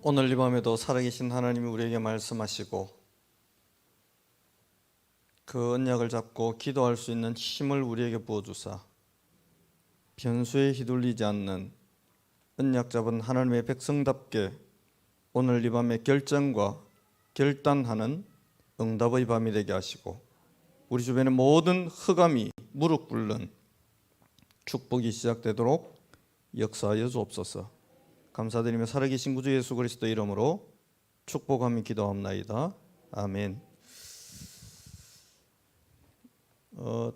오늘 이 밤에도 살아계신 하나님이 우리에게 말씀하시고 그 언약을 잡고 기도할 수 있는 힘을 우리에게 부어주사 변수에 휘둘리지 않는 언약 잡은 하나님의 백성답게 오늘 이 밤에 결정과 결단하는 응답의 밤이 되게 하시고 우리 주변의 모든 흑암이 무릎 꿇는 축복이 시작되도록 역사하여 주옵소서. 감사드리며 살아계신 구주 예수 그리스도 이름으로 축복하며 기도합나이다. 아멘.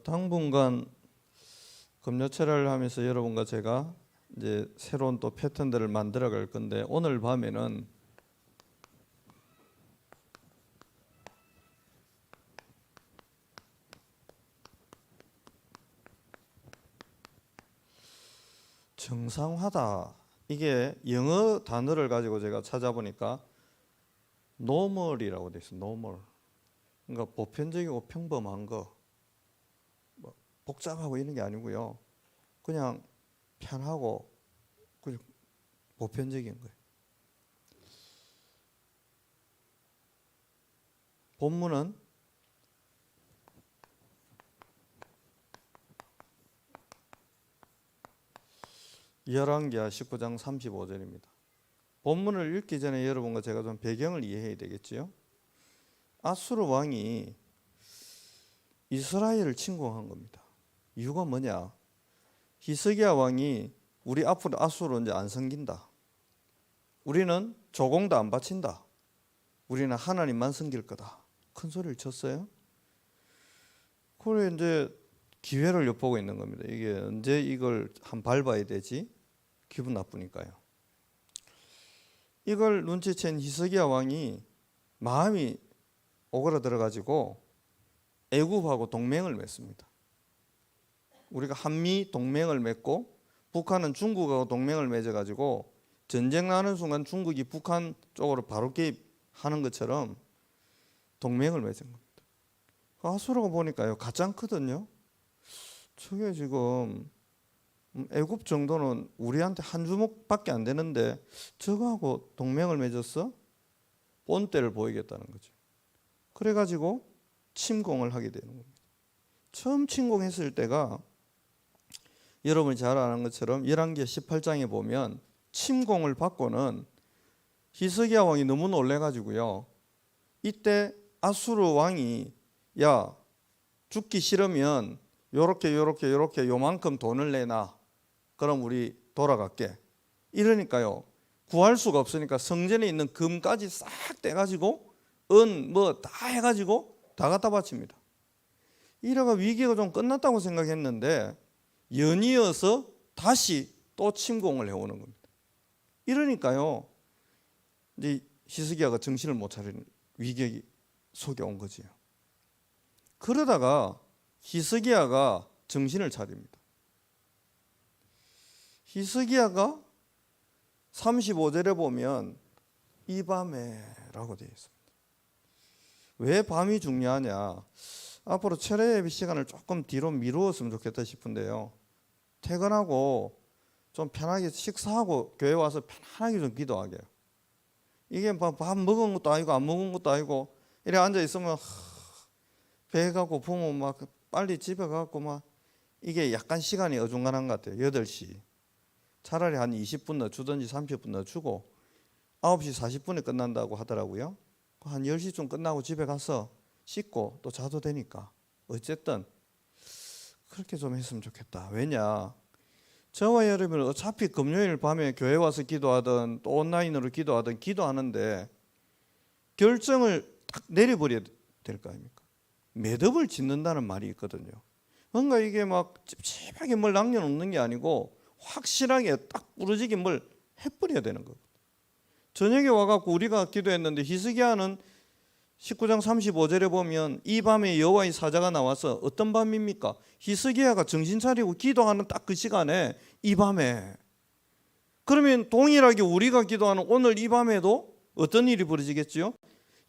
당분간 금요철을 하면서 여러분과 제가 이제 새로운 또 패턴들을 만들어 갈 건데, 오늘 밤에는 정상화다, 이게 영어 단어를 가지고 제가 찾아보니까 normal이라고 돼 있어요. normal. 그러니까 보편적이고 평범한 거, 뭐 복잡하고 이런 게 아니고요. 그냥 편하고 그냥 보편적인 거예요. 본문은 열왕기하 19장 35절입니다. 본문을 읽기 전에 여러분과 제가 좀 배경을 이해해야 되겠지요. 아수르 왕이 이스라엘을 침공한 겁니다. 이유가 뭐냐? 히스기야 왕이 우리 앞으로 아수르 이제 안 섬긴다. 우리는 조공도 안 바친다. 우리는 하나님만 섬길 거다. 큰 소리를 쳤어요. 그래 이제 기회를 엿보고 있는 겁니다. 이게 언제 이걸 한 밟아야 되지? 기분 나쁘니까요. 이걸 눈치챈 히스기야 왕이 마음이 오그라들어 가지고 애굽하고 동맹을 맺습니다. 우리가 한미 동맹을 맺고 북한은 중국하고 동맹을 맺어 가지고 전쟁 나는 순간 중국이 북한 쪽으로 바로 개입하는 것처럼 동맹을 맺은 겁니다. 아수르가 보니까요, 가짱크거든요. 저게 지금 애굽 정도는 우리한테 한 주먹밖에 안 되는데 저거하고 동맹을 맺었어? 본때를 보이겠다는 거죠. 그래가지고 침공을 하게 되는 겁니다. 처음 침공했을 때가 여러분이 잘 아는 것처럼 열왕기 18장에 보면 침공을 받고는 히스기야 왕이 너무 놀래가지고요, 이때 아수르 왕이 야, 죽기 싫으면 요렇게 요만큼 돈을 내놔. 그럼 우리 돌아갈게. 이러니까요, 구할 수가 없으니까 성전에 있는 금까지 싹 떼가지고 은 뭐 다 해가지고 다 갖다 바칩니다. 이래가 위기가 좀 끝났다고 생각했는데 연이어서 다시 또 침공을 해오는 겁니다. 이러니까요, 이제 히스기야가 정신을 못 차리는 위기 속에 온 거지요. 그러다가 히스기야가 정신을 차립니다. 히스기야가 35절에 보면 이 밤에라고 되어 있습니다. 왜 밤이 중요하냐? 앞으로 철회 예배 시간을 조금 뒤로 미루었으면 좋겠다 싶은데요, 퇴근하고 좀 편하게 식사하고 교회 와서 편하게 좀 기도하게요. 이게 밥 먹은 것도 아니고 안 먹은 것도 아니고 이래 앉아 있으면 배가 고프면 막 빨리 집에 가고 막 이게 약간 시간이 어중간한 것 같아요. 8시. 차라리 한 20분 넣어주든지 30분 넣어주고 9시 40분에 끝난다고 하더라고요. 한 10시쯤 끝나고 집에 가서 씻고 또 자도 되니까 어쨌든 그렇게 좀 했으면 좋겠다. 왜냐? 저와 여러분은 어차피 금요일 밤에 교회 와서 기도하든 또 온라인으로 기도하든 기도하는데 결정을 딱 내려버려야 될 거 아닙니까? 매듭을 짓는다는 말이 있거든요. 뭔가 이게 막 찝찝하게 뭘 남겨놓는 게 아니고 확실하게 딱 부러지게 뭘 해버려야 되는 거예요. 저녁에 와갖고 우리가 기도했는데 히스기야는 19장 35절에 보면 이 밤에 여호와의 사자가 나와서, 어떤 밤입니까? 히스기야가 정신 차리고 기도하는 딱 그 시간에 이 밤에. 그러면 동일하게 우리가 기도하는 오늘 이 밤에도 어떤 일이 벌어지겠지요?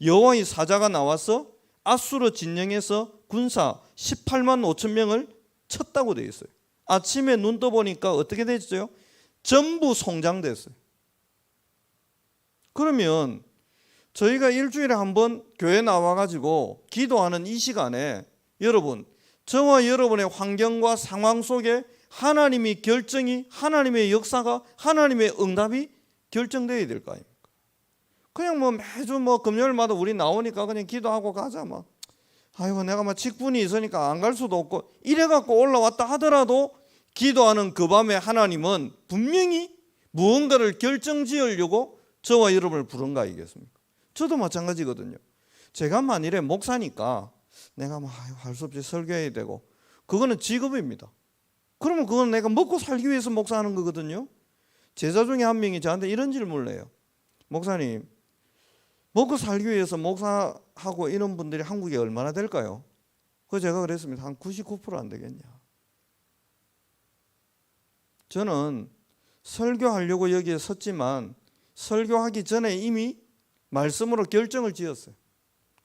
여호와의 사자가 나와서 아수르 진영에서 군사 18만 5천 명을 쳤다고 되어 있어요. 아침에 눈 떠보니까 어떻게 됐어요? 전부 송장됐어요. 그러면 저희가 일주일에 한 번 교회 나와가지고 기도하는 이 시간에 여러분, 저와 여러분의 환경과 상황 속에 하나님의 결정이, 하나님의 역사가, 하나님의 응답이 결정되어야 될 거 아닙니까? 그냥 뭐 매주 뭐 금요일마다 우리 나오니까 그냥 기도하고 가자 뭐. 아이고 내가 막 직분이 있으니까 안 갈 수도 없고 이래갖고 올라왔다 하더라도 기도하는 그 밤에 하나님은 분명히 무언가를 결정지으려고 저와 여러분을 부른 거 아니겠습니까? 저도 마찬가지거든요. 제가 만일에 목사니까 내가 막 할 수 없이 설교해야 되고 그거는 직업입니다. 그러면 그건 내가 먹고 살기 위해서 목사하는 거거든요. 제자 중에 한 명이 저한테 이런 질문을 해요. 목사님, 먹고 살기 위해서 목사하고 이런 분들이 한국에 얼마나 될까요? 그래서 제가 그랬습니다. 한 99% 안 되겠냐. 저는 설교하려고 여기에 섰지만 설교하기 전에 이미 말씀으로 결정을 지었어요.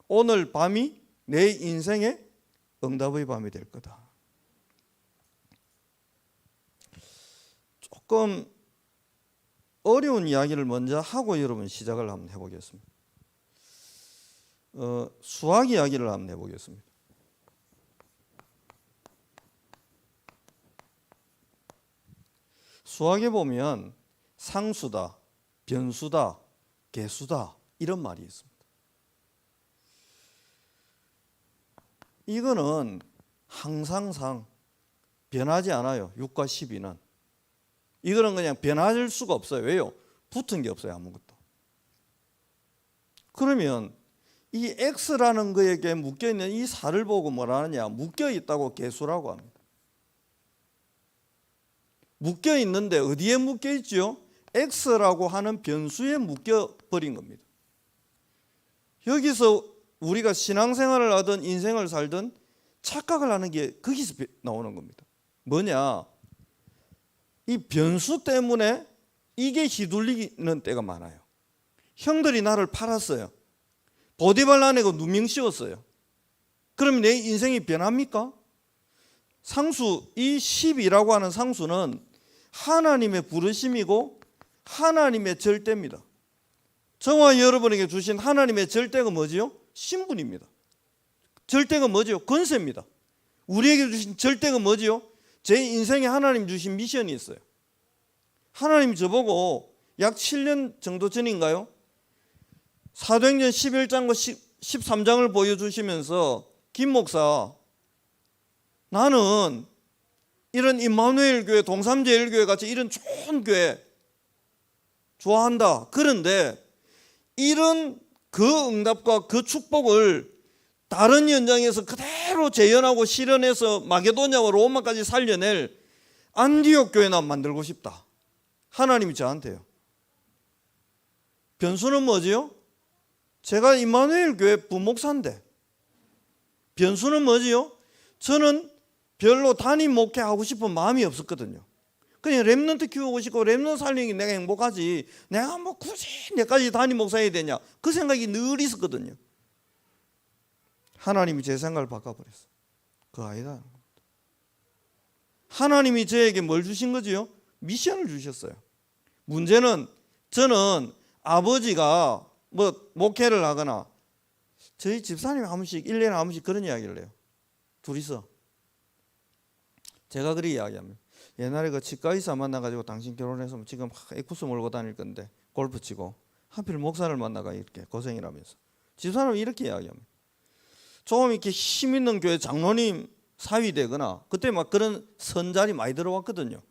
오늘 밤이 내 인생의 응답의 밤이 될 거다. 조금 어려운 이야기를 먼저 하고 여러분 시작을 한번 해보겠습니다. 수학 이야기를 한번 해보겠습니다. 수학에 보면 상수다, 변수다, 개수다 이런 말이 있습니다. 이거는 항상상 변하지 않아요. 6과 12는. 이거는 그냥 변할 수가 없어요. 왜요? 붙은 게 없어요. 아무것도. 그러면 이 X라는 거에게 묶여있는 이 4를 보고 뭐라 하느냐? 묶여있다고 개수라고 합니다. 묶여있는데 어디에 묶여있죠? X라고 하는 변수에 묶여버린 겁니다. 여기서 우리가 신앙생활을 하든 인생을 살든 착각을 하는 게 거기서 나오는 겁니다. 뭐냐? 이 변수 때문에 이게 휘둘리는 때가 많아요. 형들이 나를 팔았어요. 보디발 안 내고 누명 씌웠어요. 그러면 내 인생이 변합니까? 상수, 이 10이라고 하는 상수는 하나님의 부르심이고 하나님의 절대입니다. 저와 여러분에게 주신 하나님의 절대가 뭐지요? 신분입니다. 절대가 뭐지요? 권세입니다. 우리에게 주신 절대가 뭐지요? 제 인생에 하나님 주신 미션이 있어요. 하나님이 저보고 약 7년 정도 전인가요? 사도행전 11장과 13장을 보여주시면서 김 목사, 나는 이런 임마누엘 교회, 동삼제일교회 같이 이런 좋은 교회 좋아한다. 그런데 이런 그 응답과 그 축복을 다른 현장에서 그대로 재현하고 실현해서 마게도냐와 로마까지 살려낼 안디옥 교회나 만들고 싶다. 하나님이 저한테요. 변수는 뭐지요? 제가 임마누엘 교회 부목사인데. 변수는 뭐지요? 저는 별로 단임 목회하고 싶은 마음이 없었거든요. 그냥 렘넌트 키우고 싶고 렘넌트 살리는 게 내가 행복하지, 내가 뭐 굳이 내까지 단임 목사해야 되냐, 그 생각이 늘 있었거든요. 하나님이 제 생각을 바꿔버렸어요. 그거 아니다. 하나님이 저에게 뭘 주신 거지요? 미션을 주셨어요. 문제는 저는 아버지가 뭐 목회를 하거나 저희 집사님이 한 번씩 1년에 한 번씩 그런 이야기를 해요. 둘이서. 제가 그렇게 이야기합니다. 옛날에 그 치과의사 만나가지고 당신 결혼해서 지금 에쿠스 몰고 다닐 건데 골프 치고 하필 목사를 만나가 이렇게 고생이라면서. 집사람은 이렇게 이야기합니다. 조금 이렇게 힘 있는 교회 장로님 사위 되거나 그때 막 그런 선자리 많이 들어왔거든요.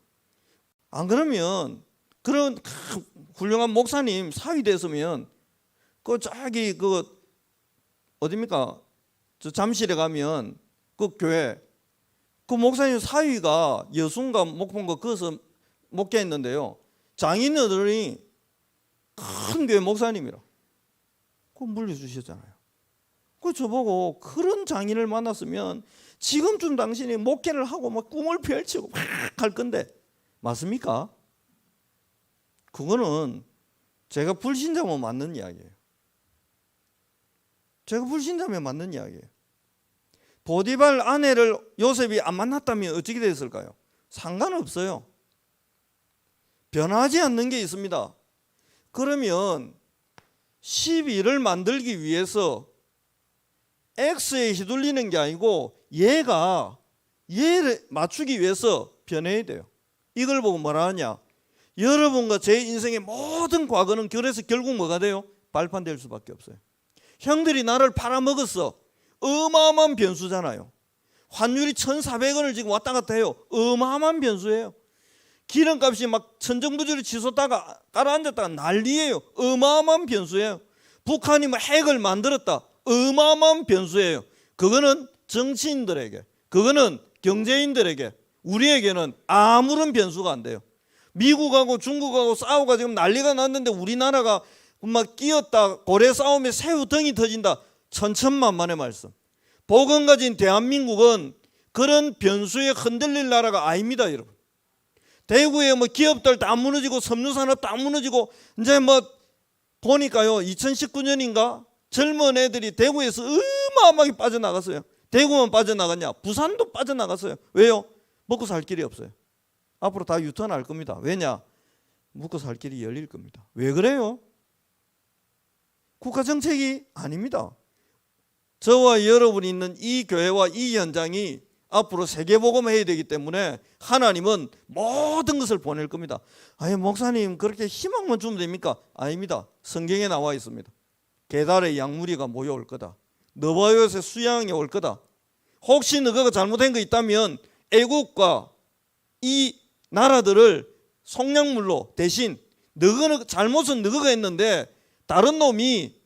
안 그러면 그런 훌륭한 목사님 사위 됐으면 그 저기 그 어딥니까? 저 잠실에 가면 그 교회 그 목사님 사위가 여순과 목포인가 거기서 목회했는데요. 장인어른이 큰 교회 목사님이라. 그거 물려주셨잖아요. 그 저보고 그런 장인을 만났으면 지금쯤 당신이 목회를 하고 막 꿈을 펼치고 막 할 건데 맞습니까? 그거는 제가 불신자면 맞는 이야기예요. 제가 불신자면 맞는 이야기예요. 보디발 아내를 요셉이 안 만났다면 어떻게 됐을까요? 상관없어요. 변하지 않는 게 있습니다. 그러면 12를 만들기 위해서 X에 휘둘리는 게 아니고 얘가 얘를 맞추기 위해서 변해야 돼요. 이걸 보고 뭐라 하냐, 여러분과 제 인생의 모든 과거는 그래서 결국 뭐가 돼요? 발판될 수밖에 없어요. 형들이 나를 팔아먹었어. 어마어마한 변수잖아요. 환율이 1,400원을 지금 왔다 갔다 해요. 어마어마한 변수예요. 기름값이 막 천정부지로 치솟다가 가라앉았다가 난리예요. 어마어마한 변수예요. 북한이 뭐 핵을 만들었다. 어마어마한 변수예요. 그거는 정치인들에게, 그거는 경제인들에게, 우리에게는 아무런 변수가 안 돼요. 미국하고 중국하고 싸우고 지금 난리가 났는데 우리나라가 막 끼었다 고래 싸움에 새우등이 터진다. 천천만만의 말씀. 복음 가진 대한민국은 그런 변수에 흔들릴 나라가 아닙니다, 여러분. 대구에 뭐 기업들 다 무너지고 섬유산업 다 무너지고 이제 뭐 보니까요 2019년인가 젊은 애들이 대구에서 어마어마하게 빠져나갔어요. 대구만 빠져나갔냐? 부산도 빠져나갔어요. 왜요? 먹고 살 길이 없어요. 앞으로 다 유턴할 겁니다. 왜냐? 먹고 살 길이 열릴 겁니다. 왜 그래요? 국가정책이 아닙니다. 저와 여러분이 있는 이 교회와 이 현장이 앞으로 세계복음해야 되기 때문에 하나님은 모든 것을 보낼 겁니다. 아니 목사님 그렇게 희망만 주면 됩니까? 아닙니다. 성경에 나와 있습니다. 계달의 양무리가 모여올 거다. 너바요새 수양이 올 거다. 혹시 너가 잘못한 거 있다면 애국과 이 나라들을 속량물로 대신 너가 잘못은 너가 했는데 다른 놈이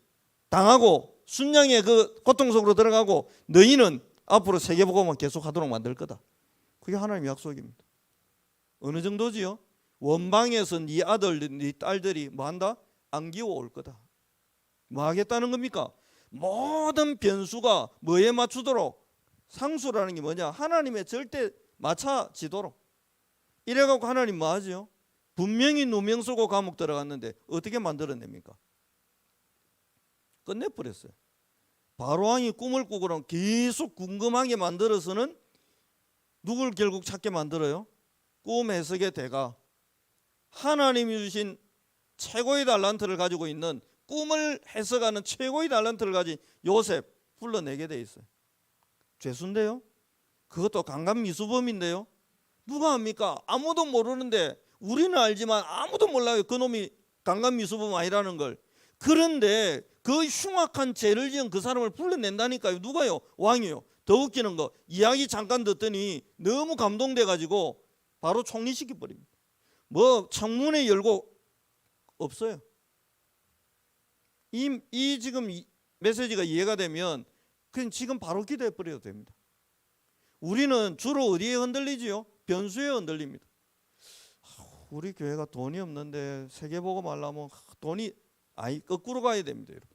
당하고 순양의 그 고통 속으로 들어가고 너희는 앞으로 세계복음만 계속하도록 만들 거다. 그게 하나님의 약속입니다. 어느 정도지요? 원방에서 네 아들, 네 딸들이 뭐한다? 안기워 올 거다. 뭐 하겠다는 겁니까? 모든 변수가 뭐에 맞추도록, 상수라는 게 뭐냐? 하나님의 절대 맞춰지도록. 이래갖고 하나님 뭐 하죠? 분명히 누명 쓰고 감옥 들어갔는데 어떻게 만들어냅니까? 끝내버렸어요. 바로왕이 꿈을 꾸고는 계속 궁금하게 만들어서는 누굴 결국 찾게 만들어요? 꿈 해석의 대가, 하나님이 주신 최고의 달란트를 가지고 있는, 꿈을 해석하는 최고의 달란트를 가진 요셉 불러내게 돼 있어요. 죄수인데요. 그것도 강간미수범인데요. 누가 합니까? 아무도 모르는데, 우리는 알지만 아무도 몰라요. 그놈이 강간미수범 아니라는 걸. 그런데 그 흉악한 죄를 지은 그 사람을 불러낸다니까요. 누가요? 왕이요. 더 웃기는 거, 이야기 잠깐 듣더니 너무 감동돼 가지고 바로 총리시켜 버립니다. 뭐 청문회 열고 없어요. 이 지금 메시지가 이해가 되면 그냥 지금 바로 기도해 버려도 됩니다. 우리는 주로 어디에 흔들리지요? 변수에 흔들립니다. 우리 교회가 돈이 없는데 세계복음 하려면 돈이 거꾸로 가야 됩니다, 여러분.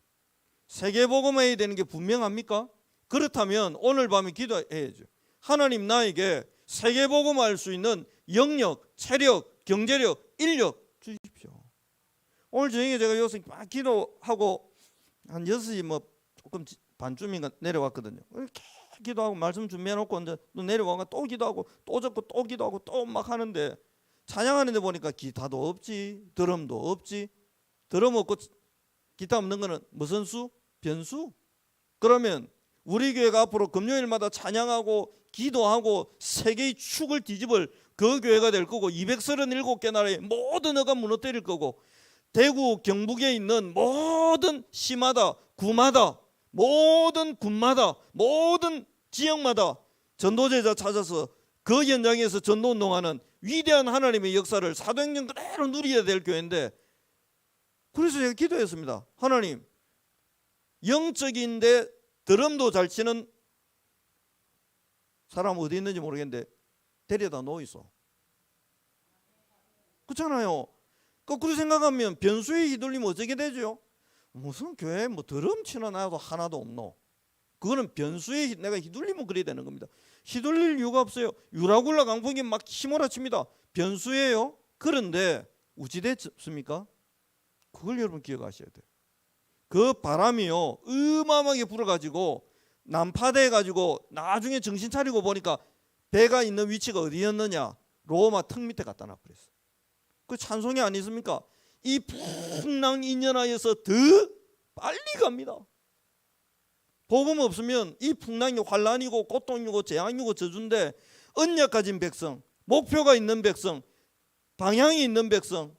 세계복음 해야 되는 게 분명합니까? 그렇다면 오늘 밤에 기도해야죠. 하나님 나에게 세계복음 할 수 있는 영역, 체력, 경제력, 인력 주십시오. 오늘 저녁에 제가 여기서 막 기도하고 한 6시 뭐 조금 반쯤인가 내려왔거든요. 이렇게 기도하고 말씀 준비해놓고 이제 또 내려와가 또 기도하고 또 적고 또 기도하고 또 막 하는데, 찬양하는데 보니까 기타도 없지, 드럼도 없지. 드럼 없고 기타 없는 거는 무슨 수? 변수? 그러면 우리 교회가 앞으로 금요일마다 찬양하고 기도하고 세계의 축을 뒤집을 그 교회가 될 거고, 237개 나라의 모든 어가 무너뜨릴 거고, 대구 경북에 있는 모든 시마다 구마다 모든 군마다 모든 지역마다 전도제자 찾아서 그 현장에서 전도운동하는 위대한 하나님의 역사를 사도행전 그대로 누려야 될 교회인데, 그래서 제가 기도했습니다. 하나님, 영적인데 드럼도 잘 치는 사람 어디 있는지 모르겠는데 데려다 놓여 있어. 그렇잖아요. 거꾸로 생각하면 변수에 휘둘리면 어떻게 되죠? 무슨 교회에 뭐 드럼 치는 아도 하나도 없노. 그거는 변수에 내가 휘둘리면 그래야 되는 겁니다. 휘둘릴 이유가 없어요. 유라굴라 강풍이 막 휘몰아칩니다. 변수예요. 그런데 우찌됐습니까? 그걸 여러분 기억하셔야 돼요. 그 바람이요 어마어마하게 불어가지고 난파돼가지고 나중에 정신 차리고 보니까 배가 있는 위치가 어디였느냐? 로마 턱 밑에 갖다 놔버렸어요. 그 찬송이 아니십니까? 이 풍랑 인연하여서 더 빨리 갑니다. 복음 없으면 이 풍랑이 환란이고 고통이고 재앙이고 저주인데 언약 가진 백성, 목표가 있는 백성, 방향이 있는 백성,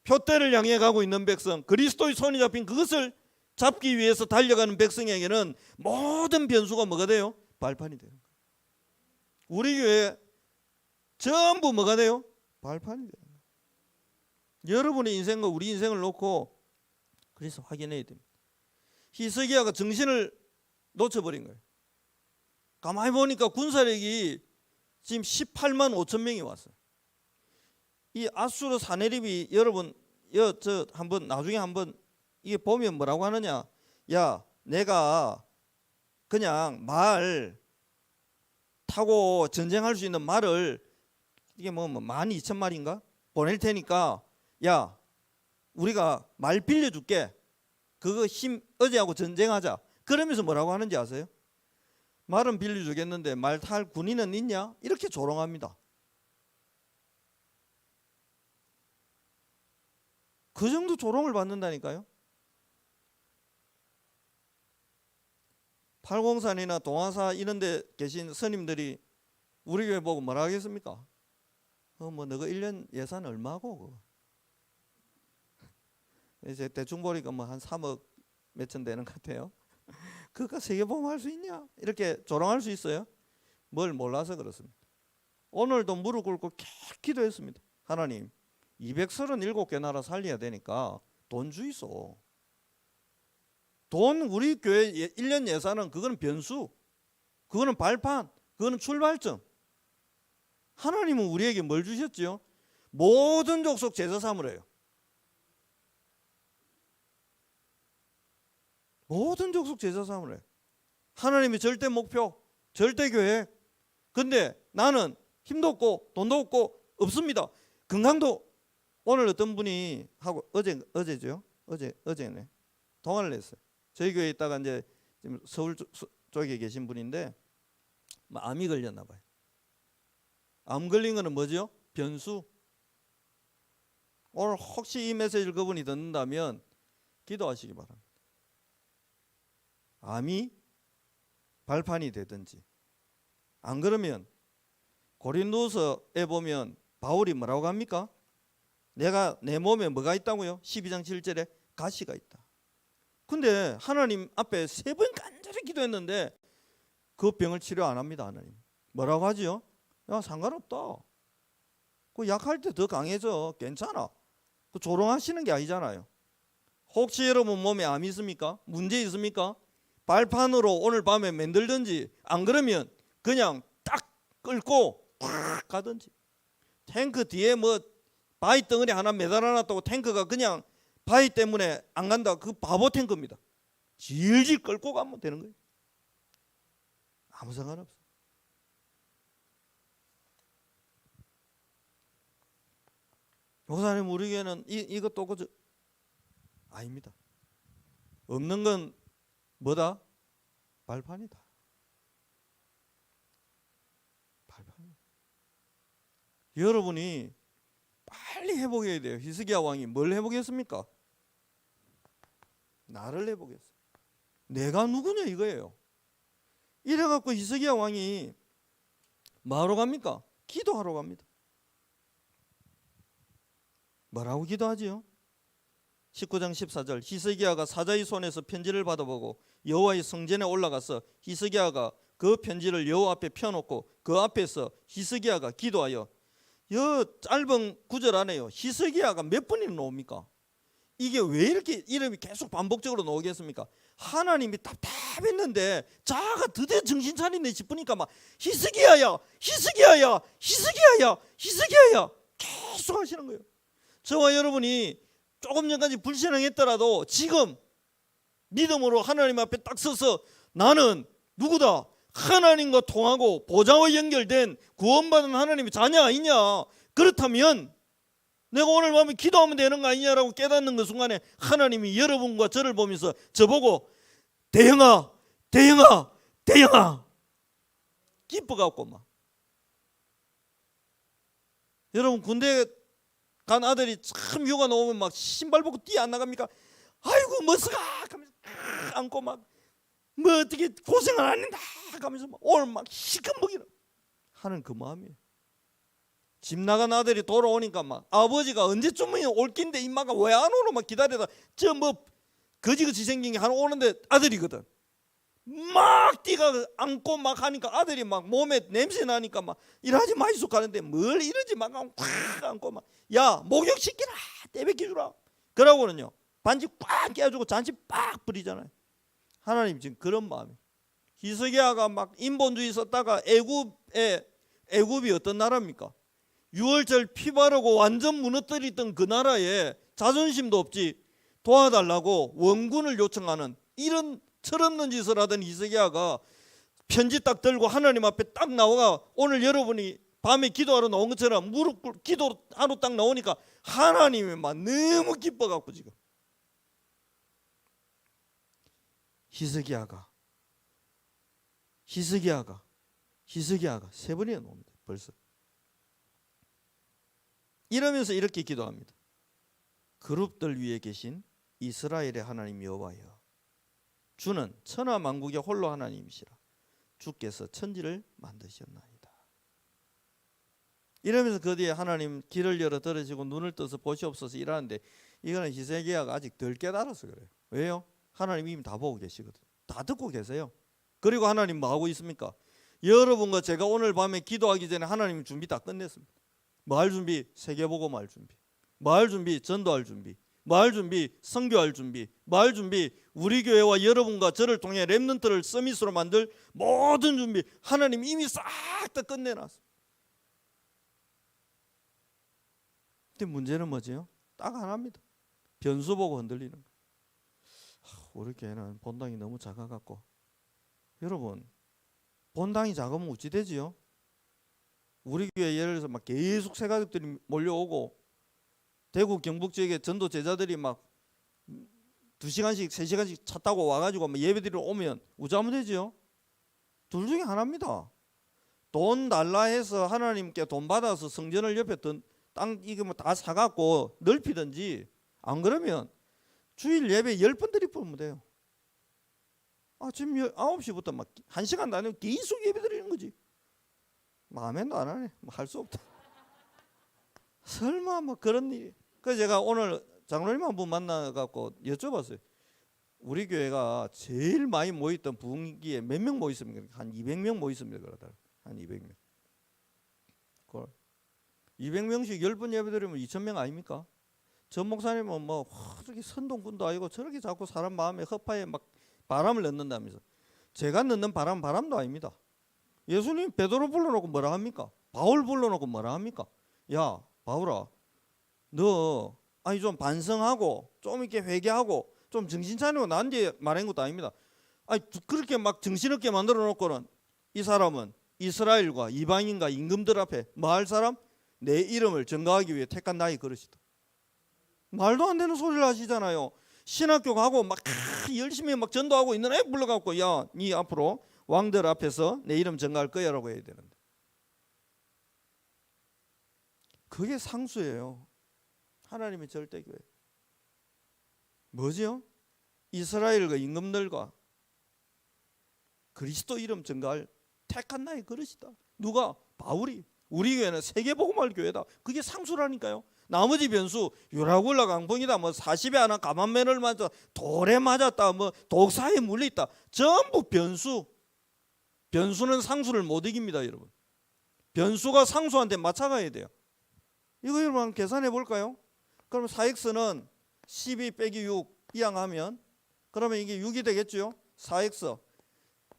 표대를 향해 가고 있는 백성, 그리스도의 손이 잡힌 그것을 잡기 위해서 달려가는 백성에게는 모든 변수가 뭐가 돼요? 발판이 돼요. 우리 교회 전부 뭐가 돼요? 발판이 돼요. 여러분의 인생과 우리 인생을 놓고 그래서 확인해야 됩니다. 히스기야가 정신을 놓쳐버린 거예요. 가만히 보니까 군사력이 지금 18만 5천 명이 왔어요. 이 아수르 사네립이 여러분 저 한번 나중에 한번 이게 보면 뭐라고 하느냐? 야, 내가 그냥 말 타고 전쟁할 수 있는 말을 이게 뭐 12,000마리인가 보낼 테니까 야, 우리가 말 빌려줄게. 그거 힘 어제하고 전쟁하자. 그러면서 뭐라고 하는지 아세요? 말은 빌려주겠는데 말 탈 군인은 있냐? 이렇게 조롱합니다. 그 정도 조롱을 받는다니까요. 803이나 동화사 이런 데 계신 스님들이 우리 교회 보고 뭐라 하겠습니까? 뭐 너가 1년 예산 얼마고? 그거. 이제 대충 보니까 뭐 한 3억 몇천 되는 것 같아요. 그거 세계보험 할 수 있냐? 이렇게 조롱할 수 있어요? 뭘 몰라서 그렇습니다. 오늘도 무릎 꿇고 계속 기도했습니다. 하나님 237개 나라 살려야 되니까 돈 주이소. 돈 우리 교회 1년 예산은 그거는 변수, 그거는 발판, 그거는 출발점. 하나님은 우리에게 뭘 주셨지요? 모든 족속 제사 삼으래요. 모든 족속 제사 삼으래요. 하나님의 절대 목표, 절대 계획. 근데 나는 힘도 없고 돈도 없고 없습니다. 건강도 오늘 어떤 분이 하고 어제죠? 어제네. 통화를 했어요. 저희 교회에 있다가 이제 지금 서울 쪽에 계신 분인데 암이 걸렸나 봐요. 암 걸린 거는 뭐죠? 변수. 오늘 혹시 이 메시지를 그분이 듣는다면 기도하시기 바랍니다. 암이 발판이 되든지, 안 그러면 고린도서에 보면 바울이 뭐라고 합니까? 내가 내 몸에 뭐가 있다고요? 12장 7절에 가시가 있다. 근데 하나님 앞에 3번 간절히 기도했는데 그 병을 치료 안 합니다. 하나님 뭐라고 하지요? 야, 상관없다. 그 약할 때 더 강해져. 괜찮아. 그 조롱하시는 게 아니잖아요. 혹시 여러분 몸에 암이 있습니까? 문제 있습니까? 발판으로 오늘 밤에 만들든지, 안 그러면 그냥 딱 끌고 팍 가든지. 탱크 뒤에 뭐 바위 덩어리 하나 매달아놨다고 탱크가 그냥 바위 때문에 안 간다. 그 바보 탱크입니다. 질질 끌고 가면 되는 거예요. 아무 상관없어. 목사님 우리 교회는 이것도 그저 아닙니다. 없는 건 뭐다? 발판이다. 발판. 여러분이 빨리 회복해야 돼요. 히스기야 왕이 뭘 회복했습니까? 나를 회복했어요. 내가 누구냐 이거예요. 이래갖고 히스기야 왕이 뭐하러 갑니까? 기도하러 갑니다. 뭐라고 기도하지요? 19장 14절 히스기야가 사자의 손에서 편지를 받아보고 여호와의 성전에 올라가서 히스기야가 그 편지를 여호와 앞에 펴놓고 그 앞에서 히스기야가 기도하여. 이 짧은 구절 안에요 히스기야가 몇 번이나 나옵니까? 이게 왜 이렇게 이름이 계속 반복적으로 나오겠습니까? 하나님이 답답했는데 자가 드디어 정신 차리네 싶으니까 막 히스기야야 히스기야야 히스기야야 히스기야야 계속 하시는 거예요. 저와 여러분이 조금 전까지 불신앙했더라도 지금 믿음으로 하나님 앞에 딱 서서 나는 누구다? 하나님과 통하고 보좌와 연결된 구원받은 하나님의 자녀 아니냐? 그렇다면 내가 오늘 밤에 기도하면 되는 거 아니냐라고 깨닫는 그 순간에 하나님이 여러분과 저를 보면서 저보고 대영아 대영아 대영아 기뻐갖고 막. 여러분 군대 간 아들이 참 휴가 나오면 막 신발 벗고 뛰어 안 나갑니까? 아이고 머스가 하면서 안고 막 뭐 어떻게 고생을 안 한다 하면서 막 오늘 막 시큰먹이라 하는 그 마음이에요. 집 나간 아들이 돌아오니까 막 아버지가 언제쯤이면 올 낀데 임마가 왜 안 오노 막 기다리다 저 뭐 거지같이 생긴 게 하나 오는데 아들이거든. 막 뛰가 안고 막 하니까 아들이 막 몸에 냄새 나니까 막 일하지 마이소 가는데 뭘 이러지 막 꽉 안고 막 야 목욕시키라 떼백해주라 그러고는요 반지 꽉 깨가지고 잔치 빡 뿌리잖아요. 하나님 지금 그런 마음이에요. 히스기야가 막 인본주의 썼다가 애굽이 어떤 나라입니까? 6월절 피 바르고 완전 무너뜨리던 그 나라에 자존심도 없지 도와달라고 원군을 요청하는 이런 철없는 짓을 하던 히스기야가 편지 딱 들고 하나님 앞에 딱 나와가 오늘 여러분이 밤에 기도하러 나온 것처럼 무릎 꿇고 기도하러 딱 나오니까 하나님이 막 너무 기뻐갖고 지금 히스기야가 세 번이나 나옵니다. 벌써 이러면서 이렇게 기도합니다. 그룹들 위에 계신 이스라엘의 하나님 여호와여, 주는 천하 만국의 홀로 하나님이시라. 주께서 천지를 만드셨나이다. 이러면서 그 뒤에 하나님 길을 열어 들으시고 눈을 떠서 보시옵소서 이러는데 이거는 히스기야가 아직 덜 깨달아서 그래요. 왜요? 하나님 이미 다 보고 계시거든. 다 듣고 계세요. 그리고 하나님 뭐 하고 있습니까? 여러분과 제가 오늘 밤에 기도하기 전에 하나님 준비 다 끝냈습니다. 뭐 할 준비? 세계복음 할 준비, 뭐 할 준비? 전도할 준비, 뭐 할 준비? 선교할 준비, 뭐 할 준비? 우리 교회와 여러분과 저를 통해 렘넌트를 서밋으로 만들 모든 준비 하나님 이미 싹 다 끝내놨어. 근데 문제는 뭐지요? 딱 하나입니다. 변수 보고 흔들리는 거. 우리 교회는 본당이 너무 작아갖고 여러분 본당이 작으면 어찌 되지요? 우리 교회 예를 들어서 막 계속 새가족들이 몰려오고 대구 경북 지역에 전도 제자들이 막 2시간씩 3시간씩 차 타고 와가지고 막 예배드리러 오면 어쩌면 되지요? 둘 중에 하나입니다. 돈 달라 해서 하나님께 돈 받아서 성전을 옆에 땅 이거 뭐 다 사갖고 넓히든지 안 그러면 주일 예배 10번 드리면 돼요. 아침 9시부터 막 1시간 다니면 계속 예배 드리는 거지. 마음에도 안 하네. 뭐 할 수 없다. 설마 뭐 그런 일이. 그래서 제가 오늘 장로님 한 분 만나갖고 여쭤봤어요. 우리 교회가 제일 많이 모였던 부흥기에 몇 명 모였습니까? 한 200명 모였습니다. 그러더라고요. 한 200명. 200명씩 10번 예배 드리면 2,000명 아닙니까? 전 목사님은 뭐 저렇게 선동꾼도 아니고 저렇게 자꾸 사람 마음에 허파에 막 바람을 넣는다면서. 제가 넣는 바람도 아닙니다. 예수님 베드로 불러놓고 뭐라 합니까? 바울 불러놓고 뭐라 합니까? 야 바울아 너 아니 좀 반성하고 좀 이렇게 회개하고 좀 정신 차리고 나한테 말한 것도 아닙니다. 아니 그렇게 막 정신없게 만들어 놓고는 이 사람은 이스라엘과 이방인과 임금들 앞에 뭐 할 사람? 내 이름을 증거하기 위해 택한 나의 그릇이다. 말도 안 되는 소리를 하시잖아요. 신학교 가고 막 열심히 막 전도하고 있는 애 불러갖고 야 니 앞으로 왕들 앞에서 내 이름 증거할 거야 라고 해야 되는데 그게 상수예요. 하나님의 절대교회 뭐지요? 이스라엘과 임금들과 그리스도 이름 증거할 택한 나의 그릇이다. 누가? 바울이. 우리 교회는 세계복음할 교회다. 그게 상수라니까요. 나머지 변수 유라굴라 강풍이다 뭐 40에 하나 가만맨을 맞아 돌에 맞았다 뭐 독사에 물렸다 전부 변수. 변수는 상수를 못 이깁니다. 여러분 변수가 상수한테 맞춰가야 돼요. 이거 여러분 한번 계산해 볼까요? 그럼 4x는 12 빼기 6 이항하면 그러면 이게 6이 되겠죠. 4x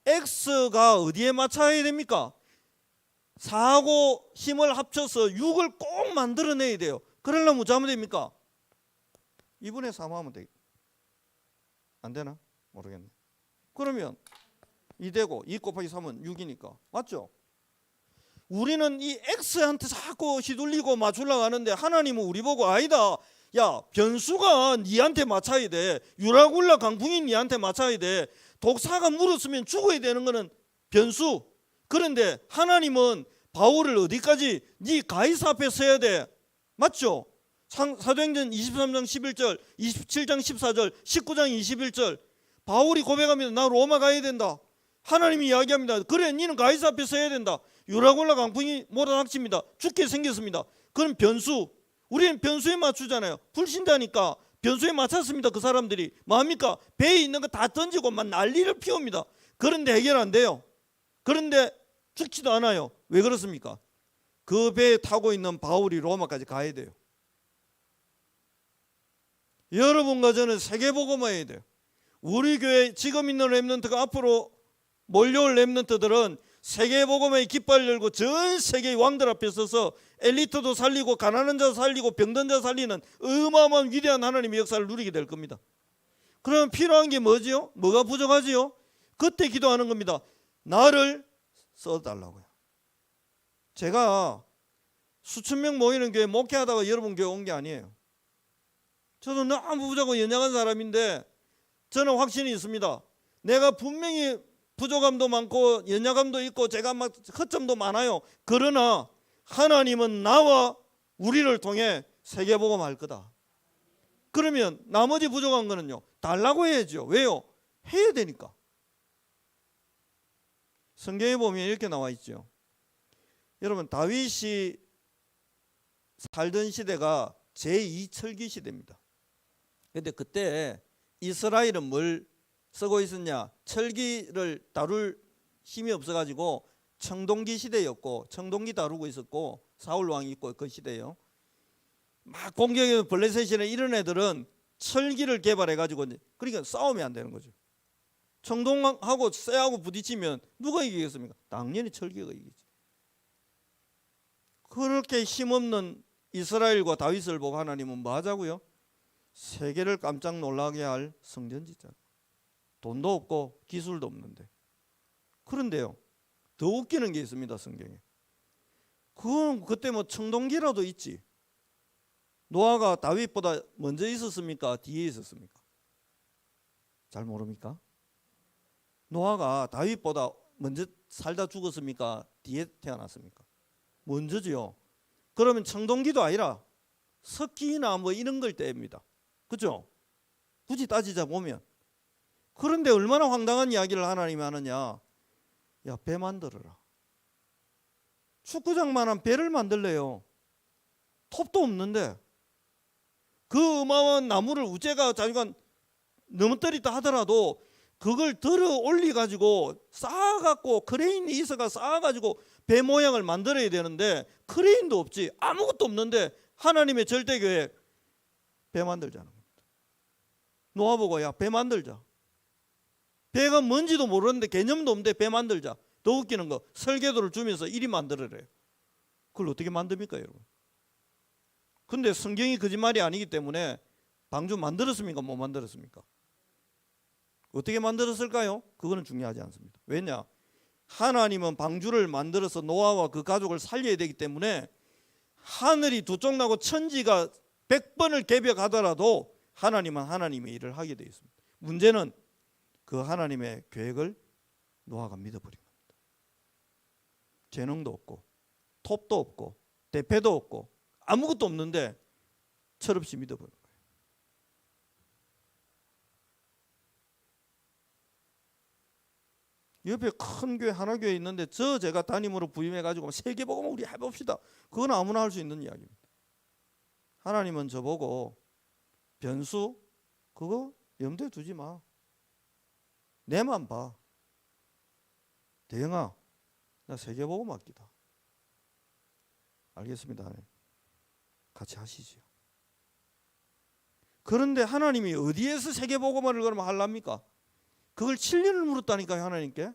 x가 어디에 맞춰야 됩니까? 4하고 힘을 합쳐서 6을 꼭 만들어내야 돼요. 그러려면 뭐 하면 됩니까? 2분의 3 하면 되겠다. 안 되나? 모르겠네. 그러면 2 되고 2 곱하기 3은 6이니까 맞죠? 우리는 이 x한테 자꾸 휘둘리고 맞추려고 하는데 하나님은 우리 보고 아니다. 야 변수가 니한테 맞춰야 돼. 유라굴라 강풍이 니한테 맞춰야 돼. 독사가 물었으면 죽어야 되는 거는 변수. 그런데 하나님은 바울을 어디까지 네 가이사 앞에 서야 돼. 맞죠? 사도행전 23장 11절, 27장 14절, 19장 21절 바울이 고백합니다. 나 로마 가야 된다. 하나님이 이야기합니다. 그래 니는 가이사 앞에 서야 된다. 유라굴라 강풍이 몰아닥칩니다. 죽게 생겼습니다. 그럼 변수, 우리는 변수에 맞추잖아요. 불신자니까 변수에 맞췄습니다. 그 사람들이 뭐합니까? 배에 있는 거 다 던지고 막 난리를 피웁니다. 그런데 해결 안 돼요. 그런데 죽지도 않아요. 왜 그렇습니까? 그 배에 타고 있는 바울이 로마까지 가야 돼요. 여러분과 저는 세계복음화해야 돼요. 우리 교회 지금 있는 렘넌트가 앞으로 몰려올 렘넌트들은 세계복음의 깃발 열고 전 세계의 왕들 앞에 서서 엘리트도 살리고 가난한 자 살리고 병든 자 살리는 어마어마한 위대한 하나님의 역사를 누리게 될 겁니다. 그러면 필요한 게 뭐지요? 뭐가 부족하지요? 그때 기도하는 겁니다. 나를 써달라고요. 제가 수천 명 모이는 교회 목회하다가 여러분 교회 온 게 아니에요. 저도 너무 부족하고 연약한 사람인데 저는 확신이 있습니다. 내가 분명히 부족함도 많고 연약함도 있고 제가 막 허점도 많아요. 그러나 하나님은 나와 우리를 통해 세계복음할 거다. 그러면 나머지 부족한 거는요 달라고 해야죠. 왜요? 해야 되니까. 성경에 보면 이렇게 나와 있죠. 여러분 다윗이 살던 시대가 제2철기 시대입니다. 그런데 그때 이스라엘은 뭘 쓰고 있었냐? 철기를 다룰 힘이 없어가지고 청동기 시대였고 청동기 다루고 있었고 사울 왕이 있고 그 시대예요. 막 공격해서 블레셋이나 이런 애들은 철기를 개발해가지고 그러니까 싸우면 안 되는 거죠. 청동하고 쇠하고 부딪히면 누가 이기겠습니까? 당연히 철기가 이기지. 그렇게 힘없는 이스라엘과 다윗을 보고 하나님은 뭐 하자고요? 세계를 깜짝 놀라게 할 성전 짓잖아요. 돈도 없고 기술도 없는데. 그런데요 더 웃기는 게 있습니다. 성경에. 그건 그때 뭐 청동기라도 있지. 노아가 다윗보다 먼저 있었습니까? 뒤에 있었습니까? 잘 모릅니까? 노아가 다윗보다 먼저 살다 죽었습니까? 뒤에 태어났습니까? 먼저지요. 그러면 청동기도 아니라 석기나 뭐 이런 걸 때입니다. 그죠? 굳이 따지자 보면. 그런데 얼마나 황당한 이야기를 하나님이 하느냐. 야, 배 만들어라. 축구장만한 배를 만들래요. 톱도 없는데 그 어마어마한 나무를 우제가 자기가 넘어뜨리다 하더라도 그걸 들어 올리 가지고 쌓아갖고 크레인이 있어가 쌓아가지고 배 모양을 만들어야 되는데 크레인도 없지. 아무것도 없는데 하나님의 절대교회 배 만들자는 겁니다. 노아 보고 야, 배 만들자. 배가 뭔지도 모르는데 개념도 없는데 배 만들자. 더 웃기는 거 설계도를 주면서 이리 만들어래요. 그걸 어떻게 만듭니까 여러분? 근데 성경이 거짓말이 아니기 때문에 방주 만들었습니까? 못 만들었습니까? 어떻게 만들었을까요? 그거는 중요하지 않습니다. 왜냐? 하나님은 방주를 만들어서 노아와 그 가족을 살려야 되기 때문에 하늘이 두 쪽 나고 천지가 100번을 개벽하더라도 하나님은 하나님의 일을 하게 되어 있습니다. 문제는 그 하나님의 계획을 노아가 믿어버린 겁니다. 재능도 없고 톱도 없고 대패도 없고 아무것도 없는데 철없이 믿어버린 거예요. 옆에 큰 교회 하나 교회 있는데 저 제가 담임으로 부임해가지고 세계복음 우리 해봅시다. 그건 아무나 할 수 있는 이야기입니다. 하나님은 저보고 변수 그거 염두에 두지 마. 내만 봐. 대영아 나 세계복음 맡기다. 알겠습니다. 같이 하시지요. 그런데 하나님이 어디에서 세계복음을 그러면 하랍니까? 그걸 7년을 물었다니까요 하나님께.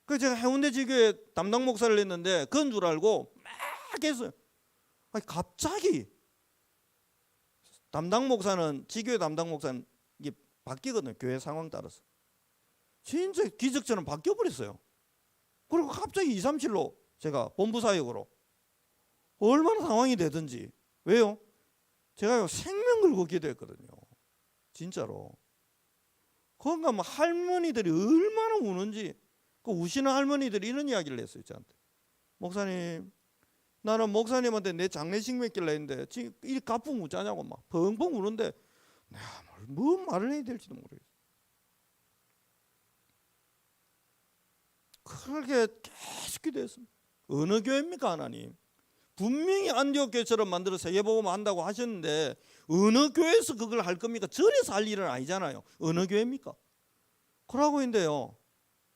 그래서 제가 해운대 지교회 담당 목사를 했는데 그건 줄 알고 막 했어요. 아니 갑자기 담당 목사는 지교회 담당 목사는 이게 바뀌거든요. 교회 상황 따라서. 진짜 기적처럼 바뀌어버렸어요. 그리고 갑자기 237로 제가 본부 사역으로 얼마나 상황이 되든지. 왜요? 제가 생명 걸고 기도했거든요. 진짜로. 그러니까 뭐 할머니들이 얼마나 우는지 그 우시는 할머니들이 이런 이야기를 했어요. 저한테. 목사님 나는 목사님한테 내 장례식 맡길라 했는데 지금 이 가풍 웃자냐고 막 펑펑 우는데 내가 뭔 말을 해야 될지도 모르겠어. 그렇게 계속 기도했습니다. 어느 교회입니까 하나님? 분명히 안디옥 교회처럼 만들어 세계복음 한다고 하셨는데 어느 교회에서 그걸 할 겁니까? 절에서 할 일은 아니잖아요. 어느 교회입니까? 그러고 있는데요,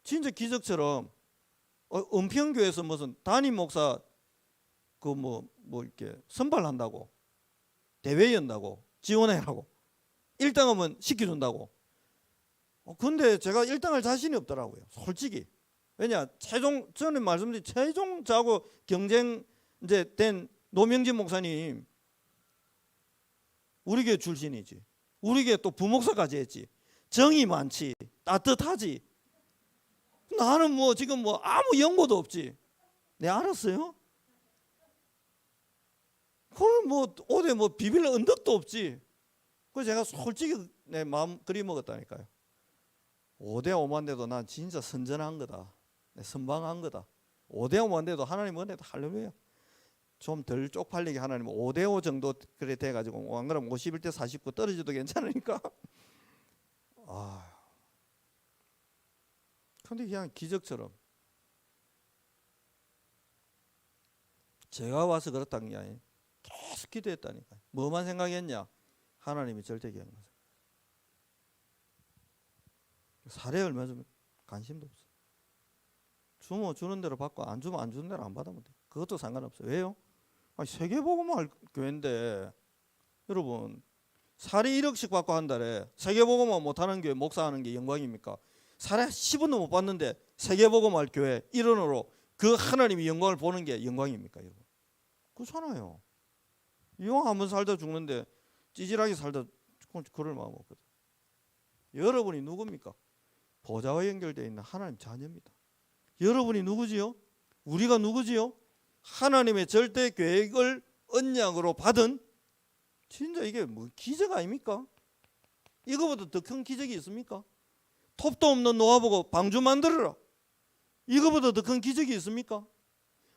진짜 기적처럼 은평교회에서 무슨 담임 목사 그 뭐 이렇게 선발한다고, 대회 연다고, 지원해라고, 1등하면 시켜준다고. 근데 제가 1등할 자신이 없더라고요, 솔직히. 왜냐, 저는 말씀드린 최종자고 경쟁 이제 된 노명진 목사님 우리 교회 출신이지. 우리 교회 또 부목사까지 했지. 정이 많지, 따뜻하지. 나는 뭐 지금 뭐 아무 연고도 없지. 네, 알았어요? 그걸 뭐 어디 뭐 비빌 언덕도 없지. 그래서 제가 솔직히 내 마음 그리 먹었다니까요. 5대 5만 돼도 난 진짜 선전한 거다, 선방한 거다. 5대 5만 돼도 하나님 은혜도 할렐루야. 좀 덜 쪽팔리게 하나님 5대 5 정도 그래 돼가지고 안 그러면 51대 49 떨어져도 괜찮으니까. 근데 그냥 기적처럼 제가 와서 그렇다는 게 아니에요. 계속 기도했다니까. 뭐만 생각했냐? 하나님이 절대 기억나서. 사례 얼마 주면 관심도 없어. 주면 주는 대로 받고 안 주면 안 주는 대로 안 받으면 돼. 그것도 상관없어요. 왜요? 세계복음할 교회인데 여러분 사례 1억씩 받고 한 달에 세계복음만 못하는 교회 목사하는 게 영광입니까? 사례 10원도 못 받는데 세계복음할 교회 1원으로 그 하나님이 영광을 보는 게 영광입니까? 여러분, 그렇잖아요. 이왕 한번 살다 죽는데 찌질하게 살다 그럴 마음 없거든. 여러분이 누굽니까? 보좌와 연결되어 있는 하나님 자녀입니다. 여러분이 누구지요? 우리가 누구지요? 하나님의 절대 계획을 언약으로 받은, 진짜 이게 뭐 기적 아닙니까? 이거보다 더 큰 기적이 있습니까? 톱도 없는 노아 보고 방주 만들어라, 이거보다 더 큰 기적이 있습니까?